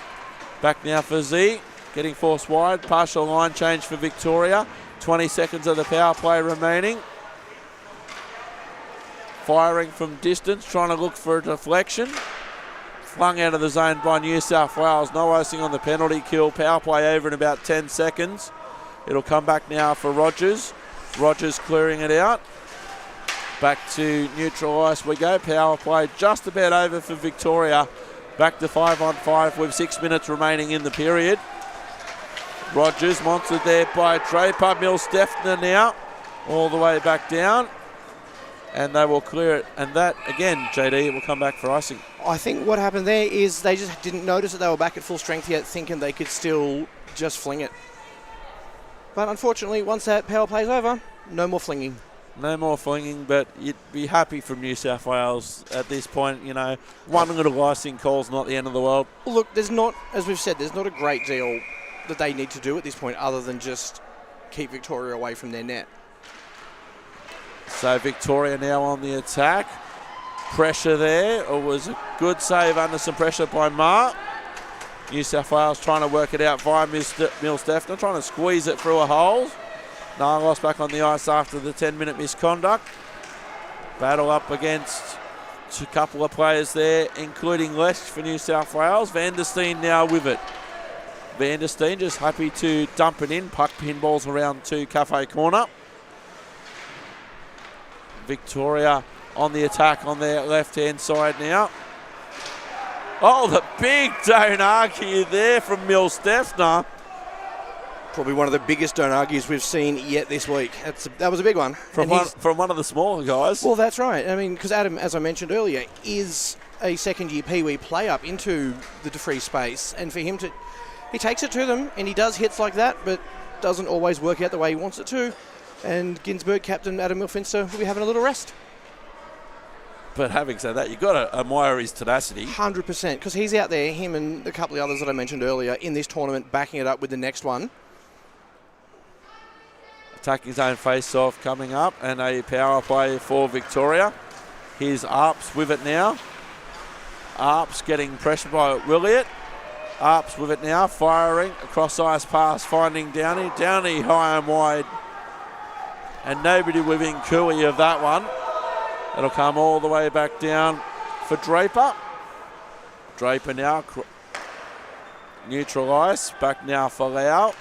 S1: Back now for Z, getting forced wide. Partial line change for Victoria. 20 seconds of the power play remaining. Firing from distance, trying to look for a deflection. Flung out of the zone by New South Wales. No icing on the penalty kill. Power play over in about 10 seconds. It'll come back now for Rogers. Rogers clearing it out. Back to neutral ice we go. Power play just about over for Victoria. Back to 5-on-5 with 6 minutes remaining in the period. Rogers monstered there by Draper. Mills-Steffner now all the way back down. And they will clear it. And that, again, JD, will come back for icing.
S2: I think what happened there is they just didn't notice that they were back at full strength yet, thinking they could still just fling it. But unfortunately, once that power play's over, no more flinging.
S1: No more flinging, but you'd be happy from New South Wales at this point. You know, one little icing call's not the end of the world.
S2: Look, there's not, as we've said, there's not a great deal that they need to do at this point other than just keep Victoria away from their net.
S1: So Victoria now on the attack. Pressure there. It was a good save under some pressure by Marr. New South Wales trying to work it out via Mills-Steffner, trying to squeeze it through a hole. Narlos back on the ice after the 10-minute misconduct. Battle up against a couple of players there, including Lesch for New South Wales. Van der Steen now with it. Van der Steen just happy to dump it in. Puck pinballs around to Cafe Corner. Victoria on the attack on their left-hand side now. Oh, the big don't argue there from Mills-Steffner.
S2: Probably one of the biggest don't argues we've seen yet this week. That was a big one.
S1: From one of the smaller guys.
S2: Well, that's right. I mean, because Adam, as I mentioned earlier, is a second-year Pee-wee play-up into the DeFris space. And for him to... He takes it to them, and he does hits like that, but doesn't always work out the way he wants it to. And Ginsberg captain Adam Milfinster will be having a little rest.
S1: But having said that, you've got to admire his tenacity.
S2: 100%, because he's out there, him and a couple of others that I mentioned earlier, in this tournament, backing it up with the next one.
S1: Attacking zone face-off coming up, and a power play for Victoria. Here's Arps with it now. Arps getting pressure by Williott. Arps with it now, firing. Across ice pass, finding Downey. Downey high and wide. And nobody within cooey of that one. It'll come all the way back down for Draper. Draper now neutral ice. Back now for Lau.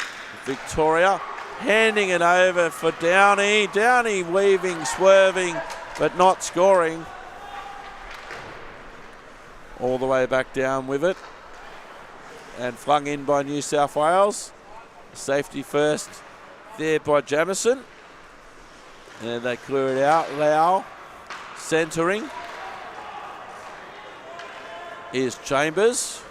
S1: Victoria handing it over for Downey. Downey weaving, swerving, but not scoring. All the way back down with it. And flung in by New South Wales. Safety first there by Jamison. And they clear it out. Lau centering. Here's Chambers.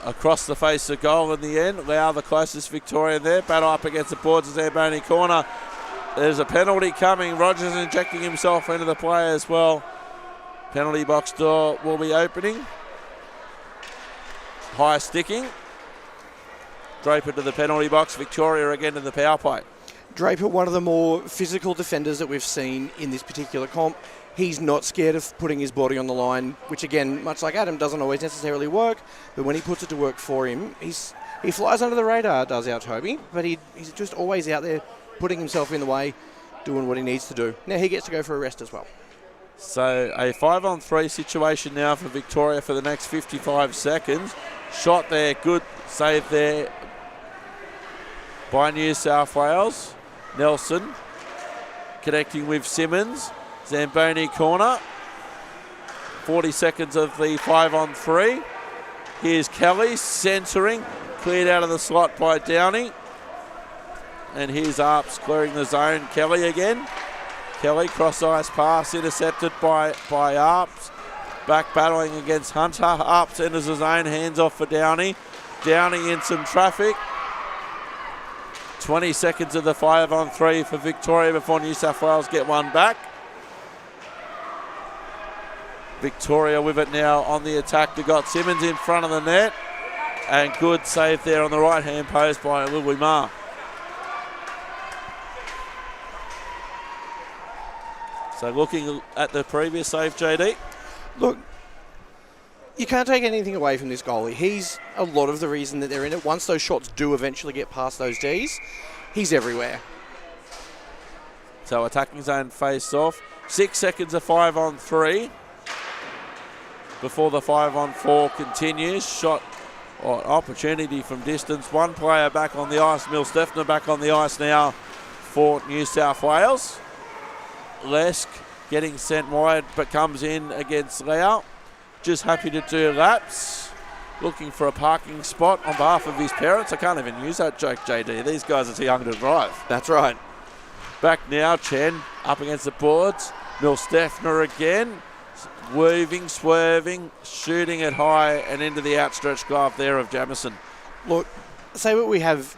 S1: Across the face of goal in the end. Lau the closest Victorian there. Battle up against the boards of Zamboni corner. There's a penalty coming. Rogers injecting himself into the play as well. Penalty box door will be opening. High sticking. Draper to the penalty box. Victoria again in the power play.
S2: Draper, one of the more physical defenders that we've seen in this particular comp. He's not scared of putting his body on the line, which again, much like Adam, doesn't always necessarily work. But when he puts it to work for him, he flies under the radar, does our Toby. But he's just always out there putting himself in the way, doing what he needs to do. Now he gets to go for a rest as well.
S1: So a 5-on-3 situation now for Victoria for the next 55 seconds. Shot there, good save there by New South Wales. Nelson connecting with Simmons. Zamboni corner. 40 seconds of the 5-on-3. Here's Kelly centering. Cleared out of the slot by Downey. And here's Arps clearing the zone. Kelly again. Kelly cross-ice pass intercepted by Arps. Back battling against Hunter. Arps enters the zone. Hands off for Downey. Downey in some traffic. 20 seconds of the 5-on-3 for Victoria before New South Wales get one back. Victoria with it now on the attack. They got Simmons in front of the net. And good save there on the right-hand post by Louis Ma. So looking at the previous save, JD.
S2: Look, you can't take anything away from this goalie. He's a lot of the reason that they're in it. Once those shots do eventually get past those Ds, he's everywhere.
S1: So attacking zone face off. 6 seconds of 5-on-3 before the 5-on-4 continues. Shot or opportunity from distance. One player back on the ice. Mill Steffner back on the ice now for New South Wales. Lesk getting sent wide but comes in against Lau. Just happy to do laps. Looking for a parking spot on behalf of his parents. I can't even use that joke, JD. These guys are too young to drive.
S2: That's right.
S1: Back now, Chen up against the boards. Mill Steffner again. Weaving, swerving, shooting it high and into the outstretched glove there of Jamison.
S2: Look, say what we have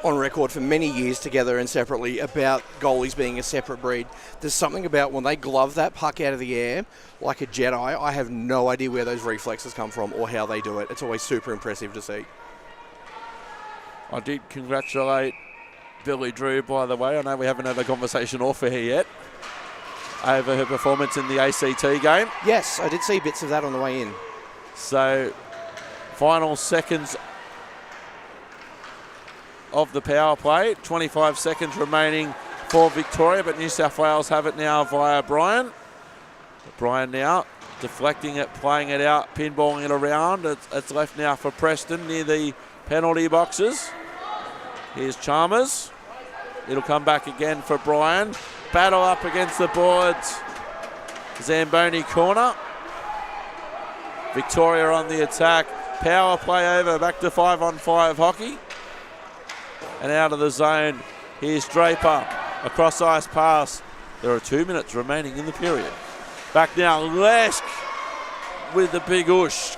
S2: on record for many years together and separately about goalies being a separate breed. There's something about when they glove that puck out of the air like a Jedi, I have no idea where those reflexes come from or how they do it. It's always super impressive to see.
S1: I did congratulate Billy Drew, by the way. I know we haven't had a conversation off air yet over her performance in the ACT game.
S2: Yes, I did see bits of that on the way in.
S1: So, final seconds of the power play. 25 seconds remaining for Victoria, but New South Wales have it now via Brian. Brian now deflecting it, playing it out, pinballing it around. It's left now for Preston near the penalty boxes. Here's Chalmers. It'll come back again for Brian. Battle up against the boards. Zamboni corner. Victoria on the attack. Power play over, back to 5-on-5 hockey. And out of the zone, here's Draper. A cross-ice pass. There are 2 minutes remaining in the period. Back now, Lesk with the big oosh.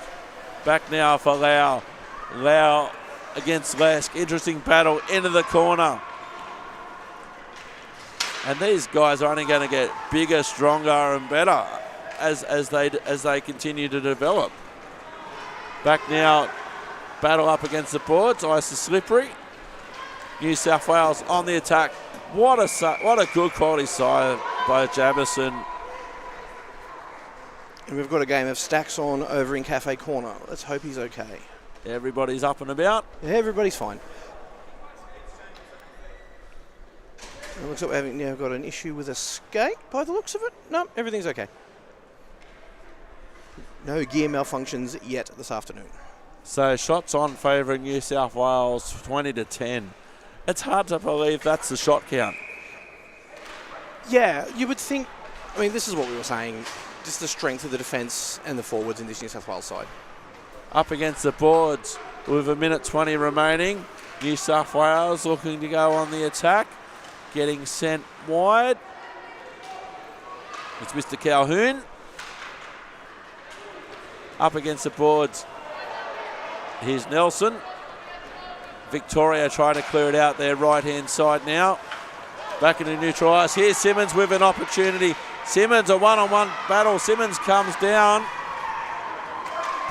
S1: Back now for Lau. Lau against Lesk. Interesting battle into the corner. And these guys are only going to get bigger, stronger, and better as they continue to develop. Back now, battle up against the boards. Ice is slippery. New South Wales on the attack. What a good quality side by Jamison.
S2: And we've got a game of stacks on over in Cafe Corner. Let's hope he's okay.
S1: Everybody's up and about.
S2: Yeah, everybody's fine. It looks like we haven't now got an issue with a skate by the looks of it. No, everything's okay. No gear malfunctions yet this afternoon.
S1: So shots on favouring New South Wales, 20-10. It's hard to believe that's the shot count.
S2: Yeah, you would think. I mean, this is what we were saying. Just the strength of the defence and the forwards in this New South Wales side.
S1: Up against the boards with 1:20 remaining. New South Wales looking to go on the attack. getting sent wide. It's Mr. Calhoun. Up against the boards. Here's Nelson. Victoria trying to clear it out their right-hand side now. Back into neutral ice. Here's Simmons with an opportunity. Simmons, a one-on-one battle. Simmons comes down.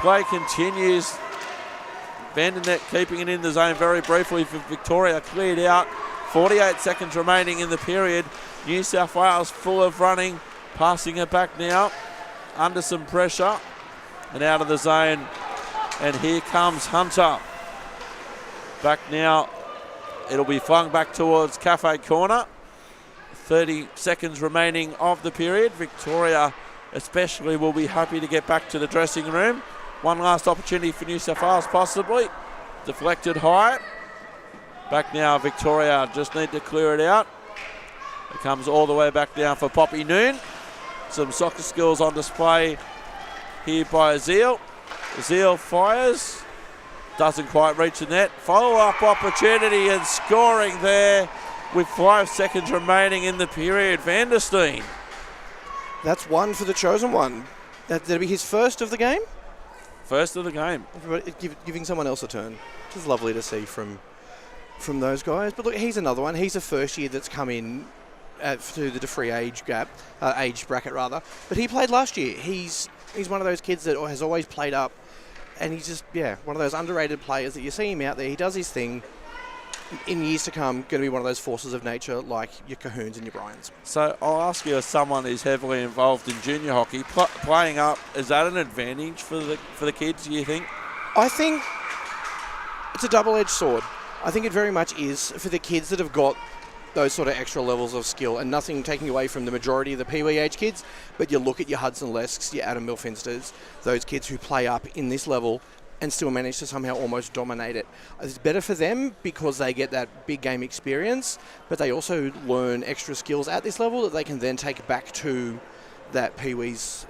S1: Play continues. Vandernet keeping it in the zone very briefly for Victoria. Cleared out. 48 seconds remaining in the period. New South Wales full of running. Passing it back now. Under some pressure. And out of the zone. And here comes Hunter. Back now. It'll be flung back towards Cafe Corner. 30 seconds remaining of the period. Victoria especially will be happy to get back to the dressing room. One last opportunity for New South Wales possibly. Deflected high. Back now, Victoria just need to clear it out. It comes all the way back down for Poppy Noon. Some soccer skills on display here by Zeal. Zeal fires. Doesn't quite reach the net. Follow-up opportunity and scoring there with 5 seconds remaining in the period. Vandersteen.
S2: That's one for the chosen one. That'll be his first of the game?
S1: First of the game.
S2: Giving someone else a turn. Which is lovely to see from those guys. But look, he's another one. He's a first year that's come in through the DeFris age bracket rather. But he played last year. He's one of those kids that has always played up. And he's just, one of those underrated players that you see him out there. He does his thing. In years to come, going to be one of those forces of nature like your Cahoons and your Bryans.
S1: So I'll ask you, as someone who's heavily involved in junior hockey, playing up, is that an advantage for the kids, do you think?
S2: I think it's a double-edged sword. I think it very much is for the kids that have got those sort of extra levels of skill, and nothing taking away from the majority of the Pee-wee age kids, but you look at your Hudson Lesks, your Adam Milfinsters, those kids who play up in this level and still manage to somehow almost dominate it. It's better for them because they get that big game experience, but they also learn extra skills at this level that they can then take back to that Pee-wee's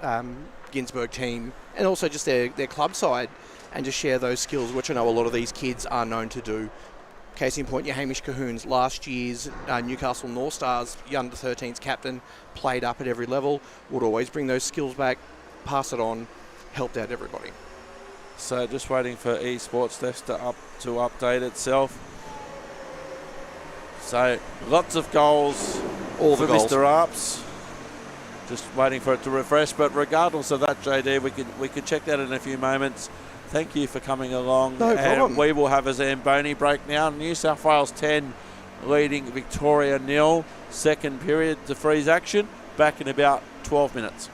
S2: Ginsberg team and also just their club side and just share those skills, which I know a lot of these kids are known to do. Case in point, your Hamish Cahoons, last year's Newcastle North Stars, your under-13s captain, played up at every level, would always bring those skills back, pass it on, helped out everybody.
S1: So just waiting for eSports Desk to update itself. So lots of goals
S2: All
S1: for
S2: the goals.
S1: Mr. Arps. Just waiting for it to refresh. But regardless of that, JD, we can check that in a few moments. Thank you for coming along.
S2: No problem.
S1: And we will have a Zamboni break now. New South Wales 10 leading Victoria 0. Second period to freeze action. Back in about 12 minutes.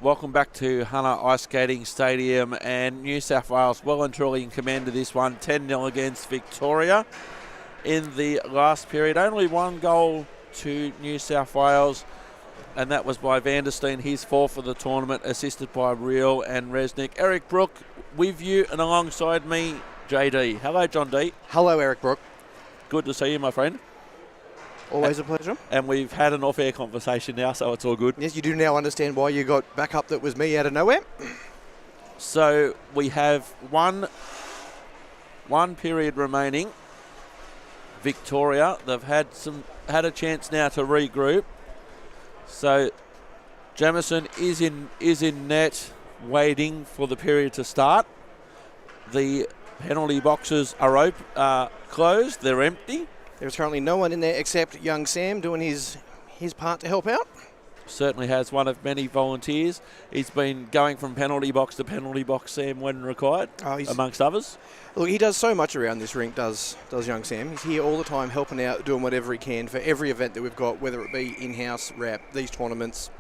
S1: welcome back to Hunter Ice Skating Stadium, and New South Wales well and truly in command of this one, 10-0 against Victoria in the last period. Only one goal to New South Wales, and that was by Vandersteen, his fourth of the tournament, assisted by Reel and Resnick. Eric Brook with you, and alongside me, JD. Hello, John D.
S2: Hello, Eric Brook.
S1: Good to see you, my friend.
S2: Always a pleasure.
S1: And we've had an off-air conversation now, so it's all good.
S2: Yes, you do now understand why you got back up that was me out of nowhere.
S1: So we have one period remaining. Victoria, they've had a chance now to regroup. So Jamieson is in net, waiting for the period to start. The penalty boxes are closed. They're empty.
S2: There's currently no one in there except young Sam doing his part to help out.
S1: Certainly has one of many volunteers. He's been going from penalty box to penalty box, Sam, when required, amongst others.
S2: Look, he does so much around this rink, does young Sam. He's here all the time helping out, doing whatever he can for every event that we've got, whether it be in-house, rep, these tournaments.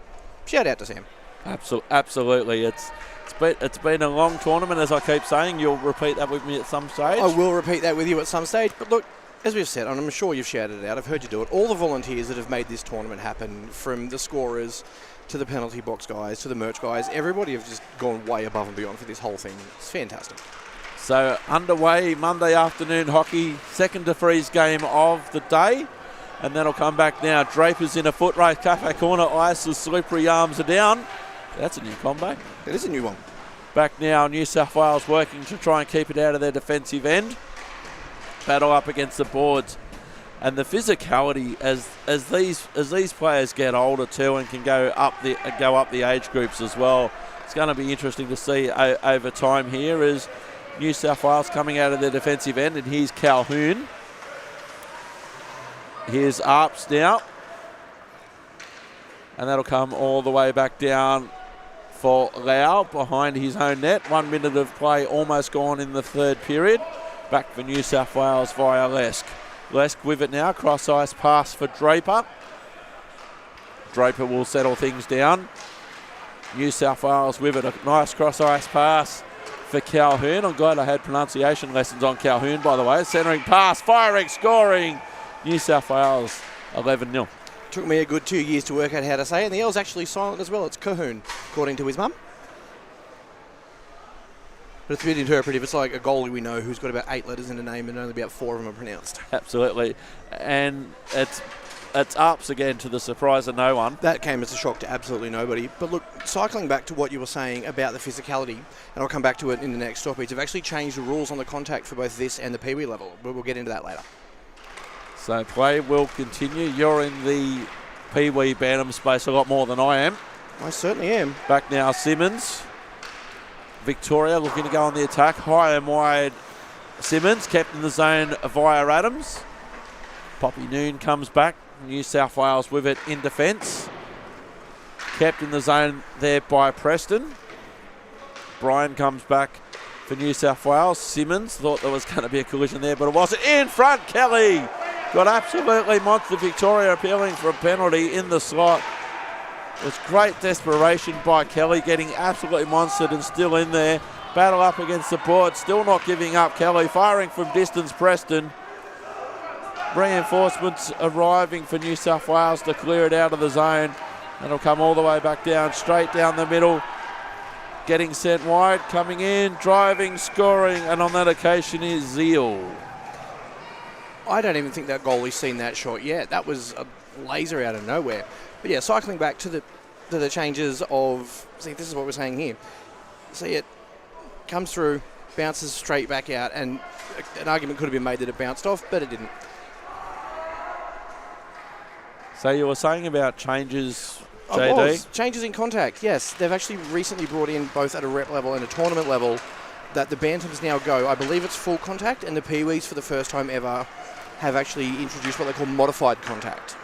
S2: Shout out to Sam.
S1: Absolutely. It's been a long tournament, as I keep saying. You'll repeat that with me at some stage.
S2: I will repeat that with you at some stage. But look, as we've said, and I'm sure you've shouted it out, I've heard you do it, all the volunteers that have made this tournament happen, from the scorers to the penalty box guys to the merch guys, everybody have just gone way above and beyond for this whole thing. It's fantastic. So
S1: underway, Monday afternoon hockey, second DeFris game of the day. And that'll come back now. Draper's in a foot race, Cafe Corner, Ice's slippery arms are down. That's a new combo.
S2: It is a new one.
S1: Back now, New South Wales working to try and keep it out of their defensive end. Battle up against the boards, and the physicality as these players get older too, and can go up the age groups as well. It's going to be interesting to see over time here as New South Wales coming out of their defensive end. And here's Calhoun. Here's Arps now, and that'll come all the way back down for Lau behind his own net. 1 minute of play almost gone in the third period. Back for New South Wales via Lesk. Lesk with it now. Cross ice pass for Draper. Draper will settle things down. New South Wales with it. A nice cross ice pass for Calhoun. I'm glad I had pronunciation lessons on Calhoun, by the way. Centering pass, firing, scoring. New South Wales 11-0.
S2: Took me a good 2 years to work out how to say it, and the L's actually silent as well. It's Cahoon, according to his mum. But it's a bit interpretive. It's like a goalie we know who's got about 8 letters in a name and only about 4 of them are pronounced.
S1: Absolutely. And it's ups again, to the surprise of no one.
S2: That came as a shock to absolutely nobody. But look, cycling back to what you were saying about the physicality, and I'll come back to it in the next stoppage, they've actually changed the rules on the contact for both this and the Pee Wee level. But we'll get into that later.
S1: So play will continue. You're in the Pee Wee Bantam space a lot more than I am.
S2: I certainly am.
S1: Back now, Simmons. Victoria looking to go on the attack. High and wide, Simmons kept in the zone via Adams. Poppy Noon comes back. New South Wales with it in defence. Kept in the zone there by Preston. Brian comes back for New South Wales. Simmons thought there was going to be a collision there, but it wasn't. In front, Kelly got absolutely monster. Victoria appealing for a penalty in the slot. It was great desperation by Kelly, getting absolutely monstered and still in there. Battle up against the board, still not giving up. Kelly firing from distance, Preston. Reinforcements arriving for New South Wales to clear it out of the zone. And it'll come all the way back down, straight down the middle. Getting sent wide, coming in, driving, scoring, and on that occasion is Zeal.
S2: I don't even think that goalie's seen that shot yet. That was a laser out of nowhere. But yeah, cycling back to the changes of, see, this is what we're saying here. See, it comes through, bounces straight back out, and an argument could have been made that it bounced off, but it didn't.
S1: So you were saying about changes, JD?
S2: Changes in contact, yes. They've actually recently brought in, both at a rep level and a tournament level, that the Bantams now go, I believe it's full contact, and the Pee-wees for the first time ever have actually introduced what they call modified contact.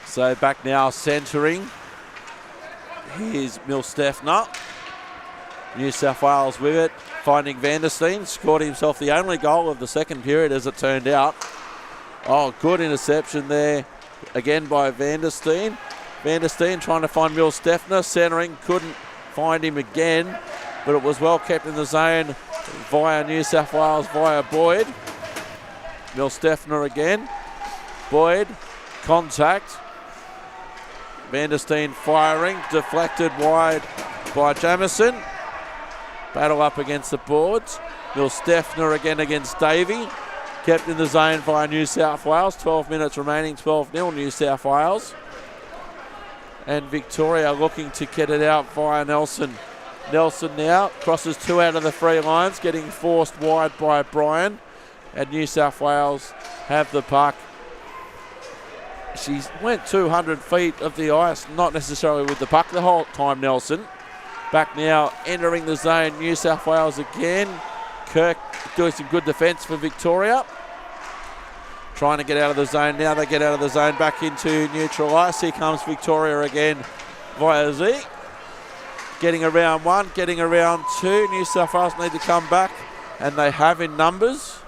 S1: So back now, centering. Here's Milstefner. New South Wales with it, finding Vandersteen. Scored himself the only goal of the second period, as it turned out. Oh, good interception there, again by Vandersteen. Van der Steen trying to find Will Steffner, centering, couldn't find him again, but it was well kept in the zone via New South Wales, via Boyd. Will Steffner again. Boyd, contact. Van der Steen firing, deflected wide by Jamison. Battle up against the boards. Will Steffner again against Davey. Kept in the zone via New South Wales. 12 minutes remaining, 12-0 New South Wales. And Victoria looking to get it out via Nelson. Nelson now crosses 2 out of the 3 lines, getting forced wide by Bryan. And New South Wales have the puck. She went 200 feet of the ice, not necessarily with the puck the whole time, Nelson. Back now, entering the zone, New South Wales again. Kirk doing some good defence for Victoria. Trying to get out of the zone. Now they get out of the zone back into neutral ice. Here comes Victoria again via Z. Getting around 1, getting around 2. New South Wales need to come back, and they have in numbers.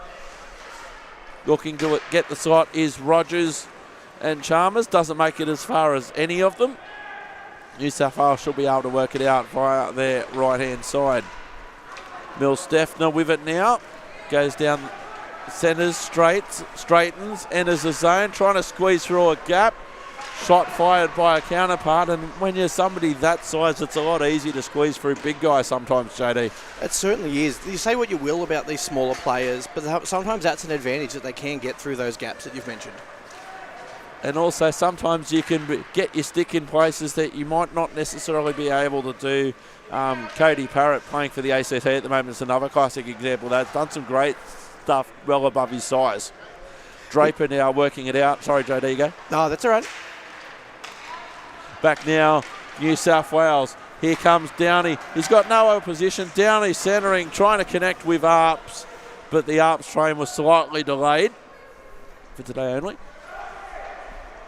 S1: Looking to get the slot is Rogers and Chalmers. Doesn't make it as far as any of them. New South Wales should be able to work it out via their right-hand side. Will Steffner with it now. Goes down centres, straightens, enters the zone, trying to squeeze through a gap. Shot fired by a counterpart, and when you're somebody that size, it's a lot easier to squeeze through big guys sometimes, JD.
S2: It certainly is. You say what you will about these smaller players, but sometimes that's an advantage that they can get through those gaps that you've mentioned.
S1: And also sometimes you can get your stick in places that you might not necessarily be able to do. Cody Parrott playing for the ACT at the moment is another classic example. That's done some great stuff well above his size. Draper now working it out. Sorry, JD, go.
S2: No, that's all right.
S1: Back now, New South Wales. Here comes Downey. He's got no opposition. Downey centering, trying to connect with Arps, but the Arps train was slightly delayed for today only.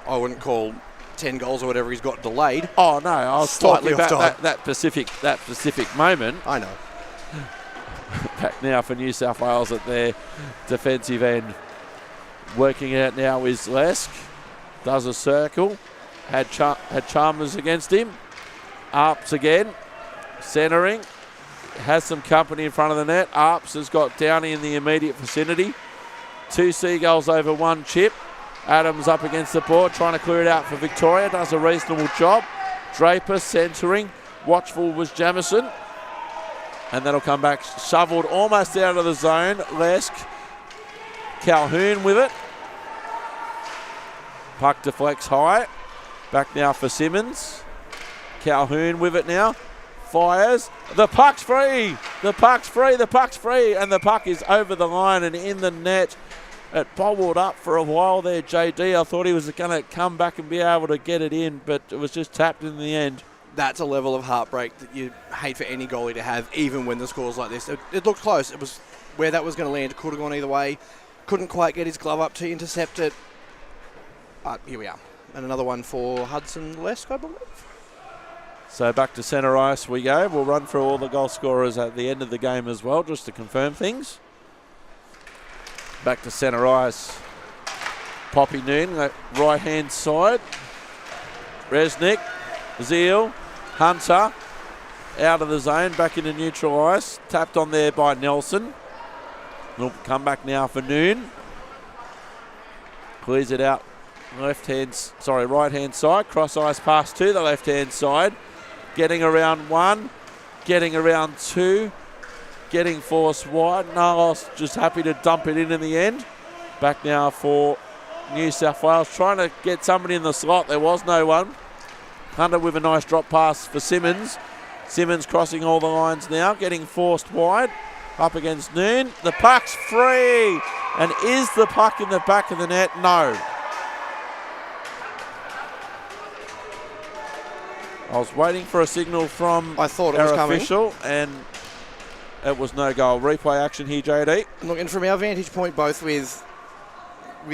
S2: I wouldn't call 10 goals or whatever he's got delayed.
S1: Oh no, I was
S2: Slightly
S1: talking about
S2: off
S1: that specific moment.
S2: I know.
S1: Back now for New South Wales at their defensive end. Working it out now is Lesk. Does a circle. Had Chalmers against him. Arps again. Centering. Has some company in front of the net. Arps has got Downey in the immediate vicinity. 2 Seagulls over 1 chip. Adams up against the board, trying to clear it out for Victoria. Does a reasonable job. Draper centering. Watchful was Jamison. And that'll come back shoveled almost out of the zone. Lesk. Calhoun with it. Puck deflects high. Back now for Simmons. Calhoun with it now. Fires. The puck's free. The puck's free. The puck's free. And the puck is over the line and in the net. It bobbled up for a while there, JD. I thought he was going to come back and be able to get it in, but it was just tapped in the end.
S2: That's a level of heartbreak that you hate for any goalie to have, even when the score's like this. It looked close. It was where that was going to land. Could have gone either way. Couldn't quite get his glove up to intercept it. But here we are. And another one for Hudson Lesk, I believe.
S1: So back to centre ice we go. We'll run through all the goal scorers at the end of the game as well, just to confirm things. Back to centre ice. Poppy Noon, right-hand side. Resnick, Zeal, Hunter, out of the zone, back into neutral ice. Tapped on there by Nelson. We'll come back now for Noon. Clears it out right-hand side. Cross ice pass to the left-hand side. Getting around 1, getting around 2. Getting forced wide. Nalos just happy to dump it in the end. Back now for New South Wales. Trying to get somebody in the slot. There was no one. Hunter with a nice drop pass for Simmons. Simmons crossing all the lines now. Getting forced wide. Up against Noon. The puck's free. And is the puck in the back of the net? No. I was waiting for a signal from
S2: our
S1: official, and it was no goal. Replay action here, JD.
S2: Look, and from our vantage point, both with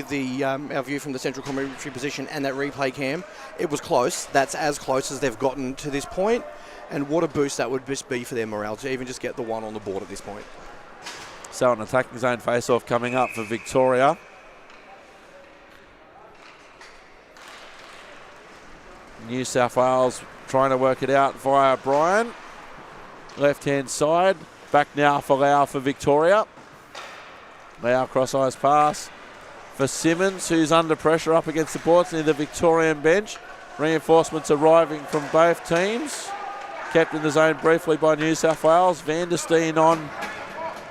S2: the our view from the central commentary position and that replay cam, it was close. That's as close as they've gotten to this point. And what a boost that would just be for their morale to even just get the one on the board at this point.
S1: So an attacking zone face-off coming up for Victoria. New South Wales trying to work it out via Brian. Left-hand side. Back now for Lau for Victoria. Lau cross-ice pass for Simmons, who's under pressure up against the boards near the Victorian bench. Reinforcements arriving from both teams. Kept in the zone briefly by New South Wales. Van der Steen on.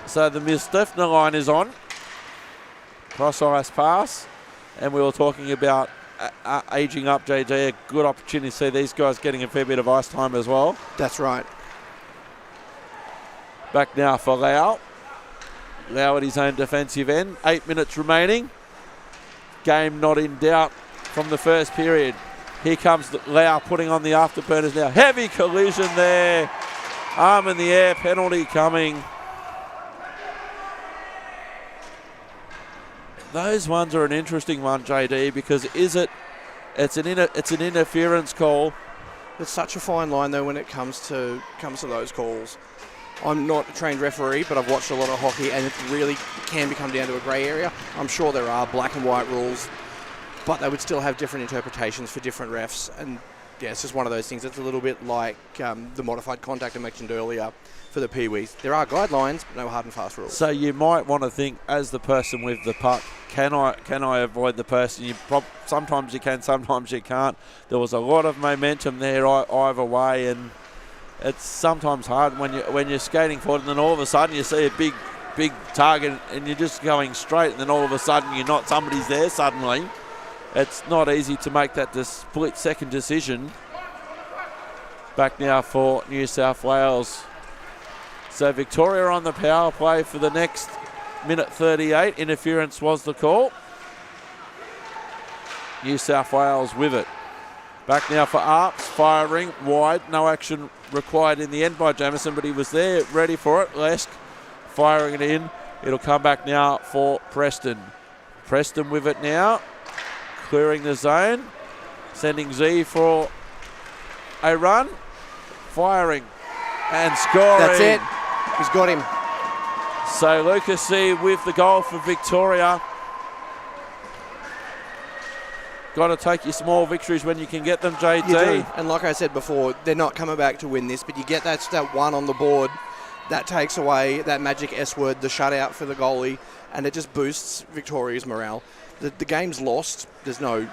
S1: So the Steffner line is on. Cross-ice pass. And we were talking about ageing up, JJ. A good opportunity to see these guys getting a fair bit of ice time as well.
S2: That's right.
S1: Back now for Lau. Lau at his own defensive end. 8 minutes remaining. Game not in doubt from the first period. Here comes Lau putting on the afterburners now. Heavy collision there. Arm in the air, penalty coming. Those ones are an interesting one, JD, because it's an interference call.
S2: There's such a fine line though when it comes to those calls. I'm not a trained referee, but I've watched a lot of hockey, and it really can become down to a grey area. I'm sure there are black and white rules, but they would still have different interpretations for different refs. And yeah, it's just one of those things. It's a little bit like the modified contact I mentioned earlier for the Pee-wees. There are guidelines, but no hard and fast rules.
S1: So you might want to think, as the person with the puck, can I avoid the person? Sometimes you can, sometimes you can't. There was a lot of momentum there either way, and it's sometimes hard when you're skating forward, and then all of a sudden you see a big target, and you're just going straight, and then all of a sudden somebody's there suddenly. It's not easy to make that split-second decision. Back now for New South Wales. So Victoria on the power play for the next minute 38. Interference was the call. New South Wales with it. Back now for Arps, firing wide. No action required in the end by Jamieson, but he was there, ready for it. Lesk firing it in. It'll come back now for Preston. Preston with it now. Clearing the zone. Sending Z for a run. Firing and scoring.
S2: That's it. He's got him.
S1: So Lucas C with the goal for Victoria. Got to take your small victories when you can get them, JT.
S2: You do. And like I said before, they're not coming back to win this, but you get that one on the board. That takes away that magic S word, the shutout for the goalie, and it just boosts Victoria's morale. The game's lost. There's no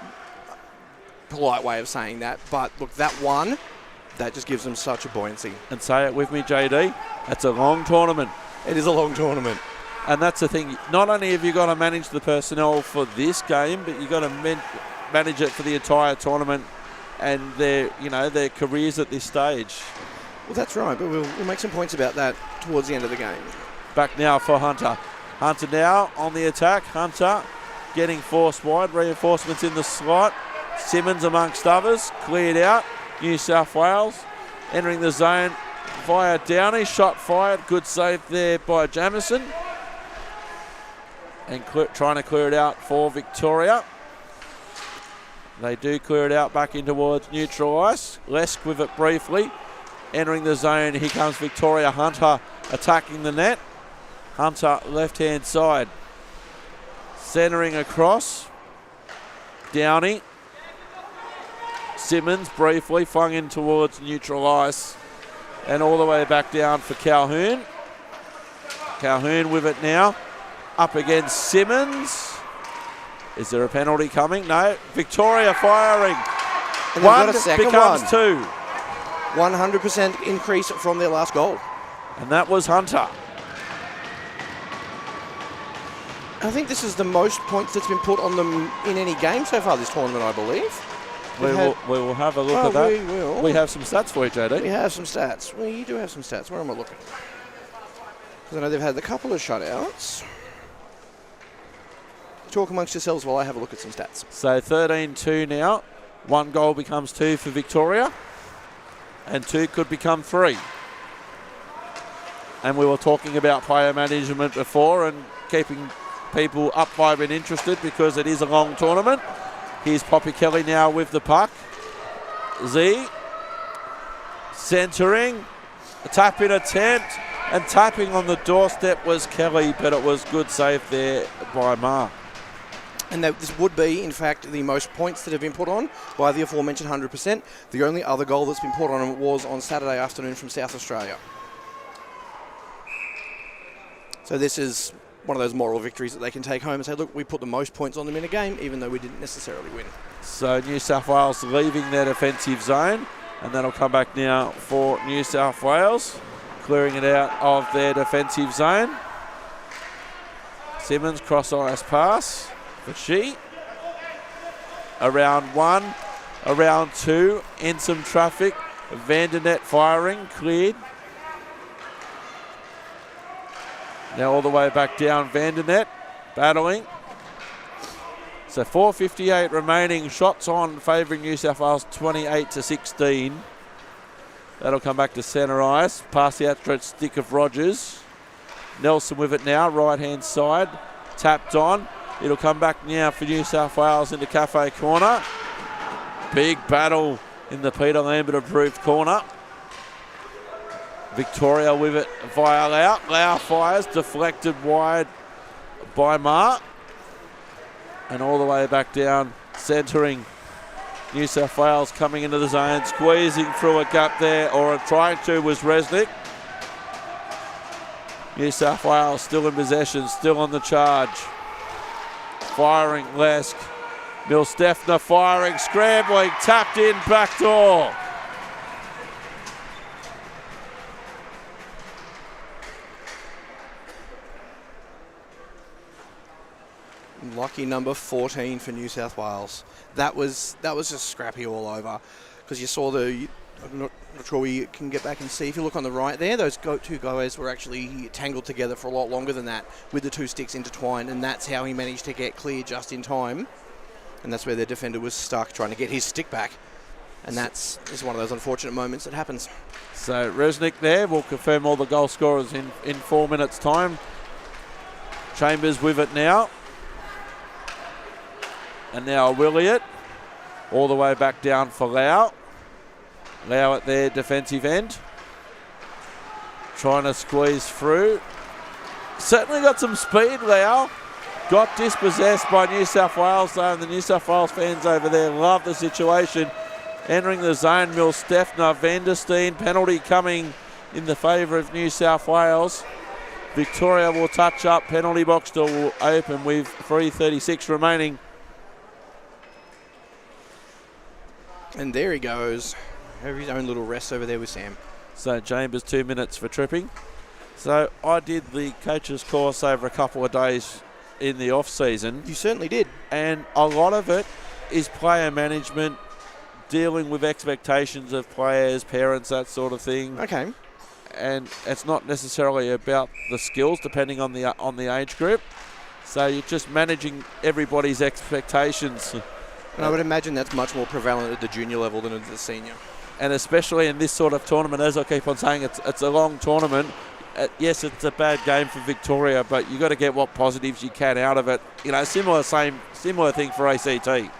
S2: polite way of saying that. But look, that one, that just gives them such a buoyancy.
S1: And say it with me, JD. It's a long tournament.
S2: It is a long tournament.
S1: And that's the thing. Not only have you got to manage the personnel for this game, but you've got to manage it for the entire tournament and their careers at this stage.
S2: Well, that's right, but we'll make some points about that towards the end of the game.
S1: Back now for Hunter. Hunter now on the attack. Hunter getting forced wide. Reinforcements in the slot. Simmons amongst others. Cleared out. New South Wales entering the zone via Downey. Shot fired. Good save there by Jamieson. And trying to clear it out for Victoria. They do clear it out back in towards neutral ice. Lesk with it briefly. Entering the zone. Here comes Victoria. Hunter attacking the net. Hunter left-hand side. Centering across. Downey. Simmons briefly flung in towards neutral ice. And all the way back down for Calhoun. Calhoun with it now. Up against Simmons. Is there a penalty coming? No. Victoria firing.
S2: And one becomes
S1: one. Two.
S2: 100% increase from their last goal.
S1: And that was Hunter.
S2: I think this is the most points that's been put on them in any game so far this tournament, I believe.
S1: We will have a look at that.
S2: We will.
S1: We have some stats for you, JD.
S2: We have some stats. We do have some stats. Where am I looking? Because I know they've had a couple of shutouts. Talk amongst yourselves while I have a look at some stats.
S1: So 13-2 now. One goal becomes two for Victoria. And two could become three. And we were talking about player management before and keeping people up, vibrant, interested because it is a long tournament. Here's Poppy Kelly now with the puck. Z centering, a tap in attempt, and tapping on the doorstep was Kelly, but it was good save there by Mark.
S2: And this would be, in fact, the most points that have been put on by the aforementioned 100%. The only other goal that's been put on was on Saturday afternoon from South Australia. So this is one of those moral victories that they can take home and say, look, we put the most points on them in a game, even though we didn't necessarily win.
S1: So New South Wales leaving their defensive zone, and that'll come back now for New South Wales, clearing it out of their defensive zone. Simmons cross-ice pass for Shee. Around 1, around 2, in some traffic. Vandernet firing, cleared. Now all the way back down, Vandernet battling. So 4:58 remaining, shots on favouring New South Wales 28-16. That'll come back to centre ice, past the outstretched stick of Rogers. Nelson with it now, right hand side, tapped on. It'll come back now for New South Wales into Cafe corner. Big battle in the Peter Lambert approved corner. Victoria with it via Lau. Lau fires, deflected wide by Marr. And all the way back down, centering New South Wales coming into the zone, squeezing through a gap there, or trying to, was Resnick. New South Wales still in possession, still on the charge. Firing Lesk. Milstefner firing, scrambling, tapped in, backdoor.
S2: Lucky number 14 for New South Wales. That was just scrappy all over, because you saw I'm not sure we can get back and see. If you look on the right there, those two guys were actually tangled together for a lot longer than that, with the two sticks intertwined, and that's how he managed to get clear just in time. And that's where their defender was stuck trying to get his stick back. And that's one of those unfortunate moments that happens.
S1: So Resnick there will confirm all the goal scorers in 4 minutes' time. Chambers with it now. And now Williot, all the way back down for Lau. Lau at their defensive end, trying to squeeze through. Certainly got some speed, Lau. Got dispossessed by New South Wales though, and the New South Wales fans over there love the situation. Entering the zone, Milstefner, Vandersteen, penalty coming in the favour of New South Wales. Victoria will touch up, penalty box door will open with 3:36 remaining.
S2: And there he goes. Have his own little rest over there with Sam.
S1: So Chambers 2 minutes for tripping. So I did the coach's course over a couple of days in the off season.
S2: You certainly did.
S1: And a lot of it is player management, dealing with expectations of players, parents, that sort of thing.
S2: Okay.
S1: And it's not necessarily about the skills, depending on the age group. So you're just managing everybody's expectations.
S2: And I would imagine that's much more prevalent at the junior level than at the senior.
S1: And especially in this sort of tournament, as I keep on saying, it's a long tournament. Yes, it's a bad game for Victoria, but you've got to get what positives you can out of it. You know, similar thing for ACT.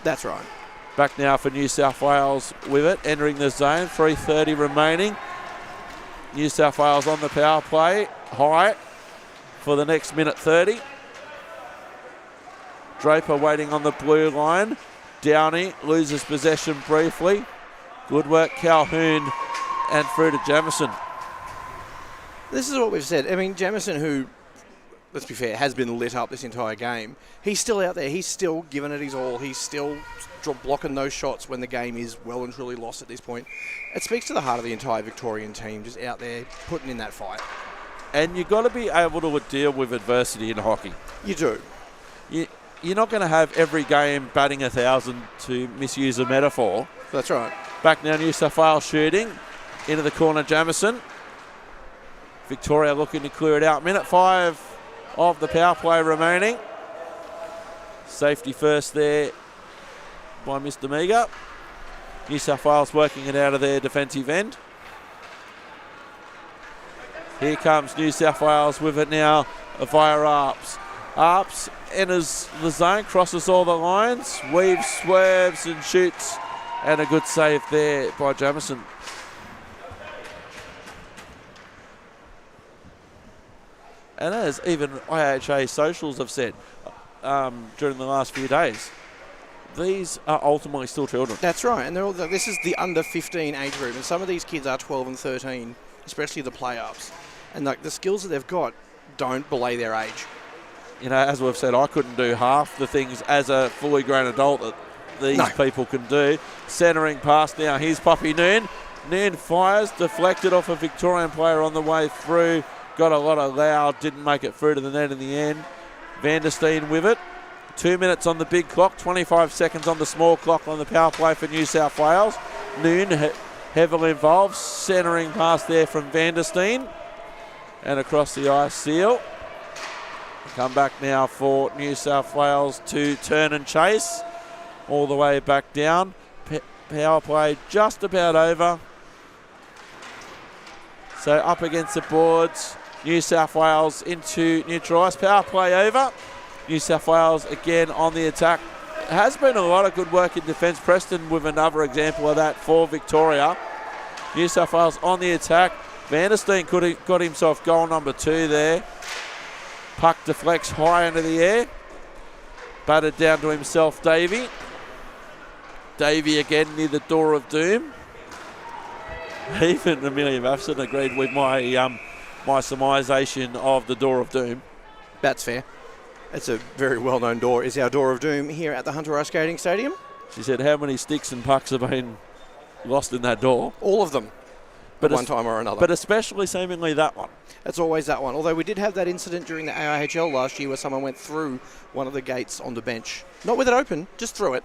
S2: That's right.
S1: Back now for New South Wales with it, entering the zone, 3:30 remaining. New South Wales on the power play, high for the next minute 30. Draper waiting on the blue line. Downey loses possession briefly. Good work, Calhoun, and through to Jamison.
S2: This is what we've said. I mean, Jamison, who, let's be fair, has been lit up this entire game, he's still out there. He's still giving it his all. He's still blocking those shots when the game is well and truly lost at this point. It speaks to the heart of the entire Victorian team, just out there putting in that fight.
S1: And you've got to be able to deal with adversity in hockey.
S2: You do.
S1: You're not going to have every game batting 1,000, to misuse a metaphor.
S2: That's right.
S1: Back now, New South Wales shooting. Into the corner, Jamison. Victoria looking to clear it out. Minute 5 of the power play remaining. Safety first there by Mr. Meager. New South Wales working it out of their defensive end. Here comes New South Wales with it now via Arps. Arps enters the zone, crosses all the lines, weaves, swerves and shoots, and a good save there by Jamison. And as even IHA socials have said, during the last few days. These are ultimately still children.
S2: That's right, and this is the under 15 age group, and some of these kids are 12 and 13, especially the play-ups. And the skills that they've got don't belay their age.
S1: You know, as we've said, I couldn't do half the things as a fully grown adult that these people can do. Centering pass now, here's Poppy Noon. Noon fires, deflected off a Victorian player on the way through. Got a lot of loud, didn't make it through to the net in the end. Vandersteen with it. 2 minutes on the big clock, 25 seconds on the small clock on the power play for New South Wales. Noon heavily involved, centering pass there from Vandersteen. And across the ice seal. Come back now for New South Wales to turn and chase. All the way back down. Power play just about over. So up against the boards. New South Wales into neutral ice. Power play over. New South Wales again on the attack. It has been a lot of good work in defence. Preston with another example of that for Victoria. New South Wales on the attack. Vandersteen got himself goal number 2 there. Puck deflects high into the air. Batted down to himself, Davey. Davey again near the door of doom. Even Amelia Matheson agreed with my surmisation of the door of doom.
S2: That's fair. It's a very well-known door. Is our door of doom here at the Hunter Ice Skating Stadium?
S1: She said, how many sticks and pucks have been lost in that door?
S2: All of them. But one time or another.
S1: But especially seemingly that one.
S2: It's always that one. Although we did have that incident during the AIHL last year where someone went through one of the gates on the bench. Not with it open, just through it.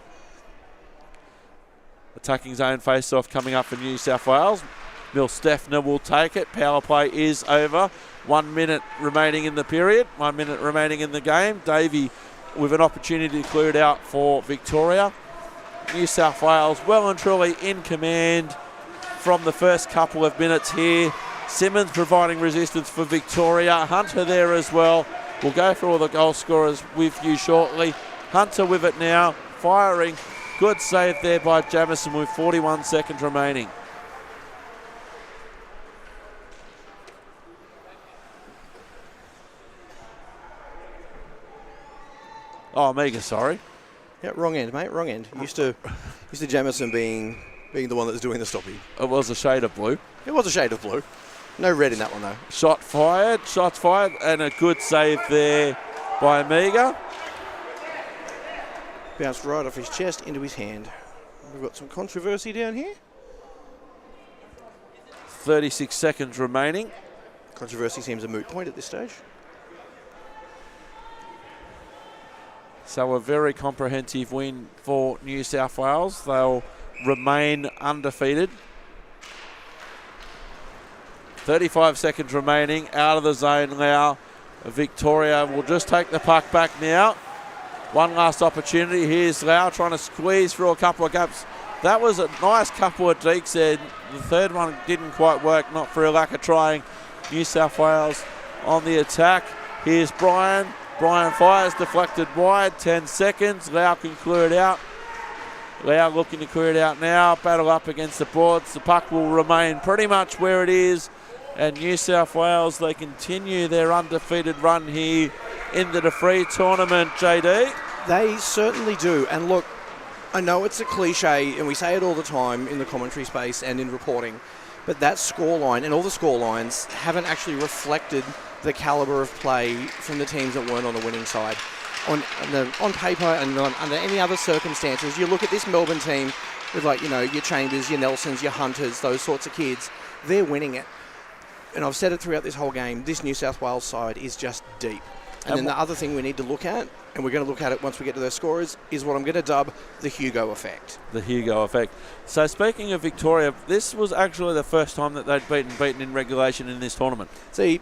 S1: Attacking zone face-off coming up for New South Wales. Milstefner will take it. Power play is over. 1 minute remaining in the period. 1 minute remaining in the game. Davey with an opportunity to clear it out for Victoria. New South Wales well and truly in command from the first couple of minutes here. Simmons providing resistance for Victoria. Hunter there as well. We'll go through all the goal scorers with you shortly. Hunter with it now, firing. Good save there by Jamison with 41 seconds remaining. Oh, Mega, sorry.
S2: Yeah, wrong end, mate, wrong end. Used to Jamison being the one that was doing the stopping.
S1: It was a shade of blue.
S2: It was a shade of blue. No red in that one, though.
S1: Shots fired, and a good save there by Mega.
S2: Bounced right off his chest into his hand. We've got some controversy down here.
S1: 36 seconds remaining.
S2: Controversy seems a moot point at this stage.
S1: So a very comprehensive win for New South Wales. They'll remain undefeated. 35 seconds remaining. Out of the zone now. Victoria will just take the puck back now. One last opportunity. Here's Lau trying to squeeze through a couple of gaps. That was a nice couple of deeks there. The third one didn't quite work, not for a lack of trying. New South Wales on the attack. Here's Brian. Brian fires, deflected wide, 10 seconds. Lau can clear it out. Lau looking to clear it out now. Battle up against the boards. The puck will remain pretty much where it is. And New South Wales, they continue their undefeated run here in the DeFris tournament, JD.
S2: They certainly do. And look, I know it's a cliche, and we say it all the time in the commentary space and in reporting, but that scoreline and all the scorelines haven't actually reflected the calibre of play from the teams that weren't on the winning side. On paper and under any other circumstances, you look at this Melbourne team with, like, you know, your Chambers, your Nelsons, your Hunters, those sorts of kids, they're winning it. And I've said it throughout this whole game, this New South Wales side is just deep. And then the other thing we need to look at, and we're going to look at it once we get to those scorers, is what I'm going to dub the Hugo effect.
S1: The Hugo effect. So speaking of Victoria, this was actually the first time that they'd beaten in regulation in this tournament.
S2: See,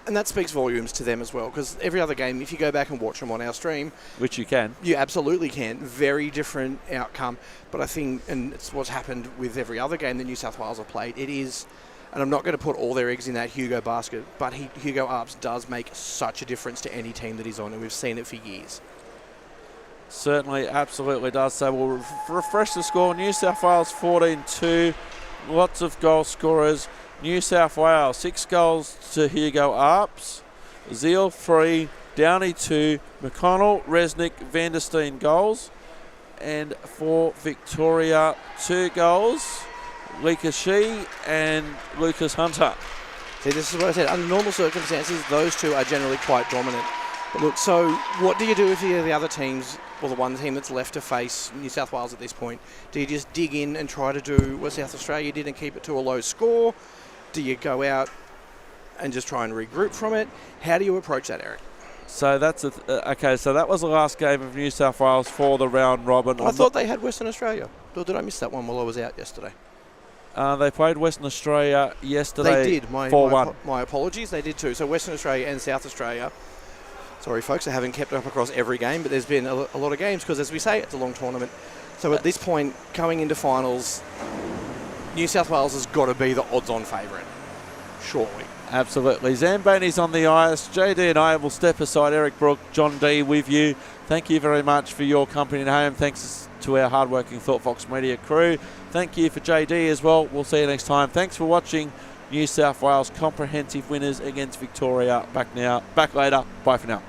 S2: and that speaks volumes to them as well, because every other game, if you go back and watch them on our stream...
S1: Which you can.
S2: You absolutely can. Very different outcome. But I think, and it's what's happened with every other game that New South Wales have played, it is... And I'm not going to put all their eggs in that Hugo basket, but Hugo Arps does make such a difference to any team that he's on, and we've seen it for years.
S1: Certainly, absolutely does. So we'll refresh the score. New South Wales 14-2. Lots of goal scorers. New South Wales 6 goals to Hugo Arps. Zeal 3. Downey 2, McConnell, Resnick, Vandersteen goals. And for Victoria, 2 goals, Lika Shee and Lucas Hunter.
S2: See, this is what I said. Under normal circumstances, those two are generally quite dominant. But look, so what do you do if you're the other teams, or the one team that's left to face New South Wales at this point? Do you just dig in and try to do what South Australia did and keep it to a low score? Do you go out and just try and regroup from it? How do you approach that, Eric?
S1: So that's okay. So that was the last game of New South Wales for the round robin.
S2: I thought they had Western Australia. Or did I miss that one while I was out yesterday?
S1: They played Western Australia yesterday.
S2: They did.
S1: 4-1.
S2: My apologies. They did too. So Western Australia and South Australia. Sorry, folks, I haven't kept up across every game, but there's been a lot of games because, as we say, it's a long tournament. So at this point, coming into finals, New South Wales has got to be the odds-on favourite, surely.
S1: Absolutely. Zambani's on the ice. JD and I will step aside. Eric Brook, John D with you. Thank you very much for your company at home. Thanks to our hardworking ThoughtFox Media crew. Thank you for JD as well. We'll see you next time. Thanks for watching New South Wales comprehensive winners against Victoria. Back later. Bye for now.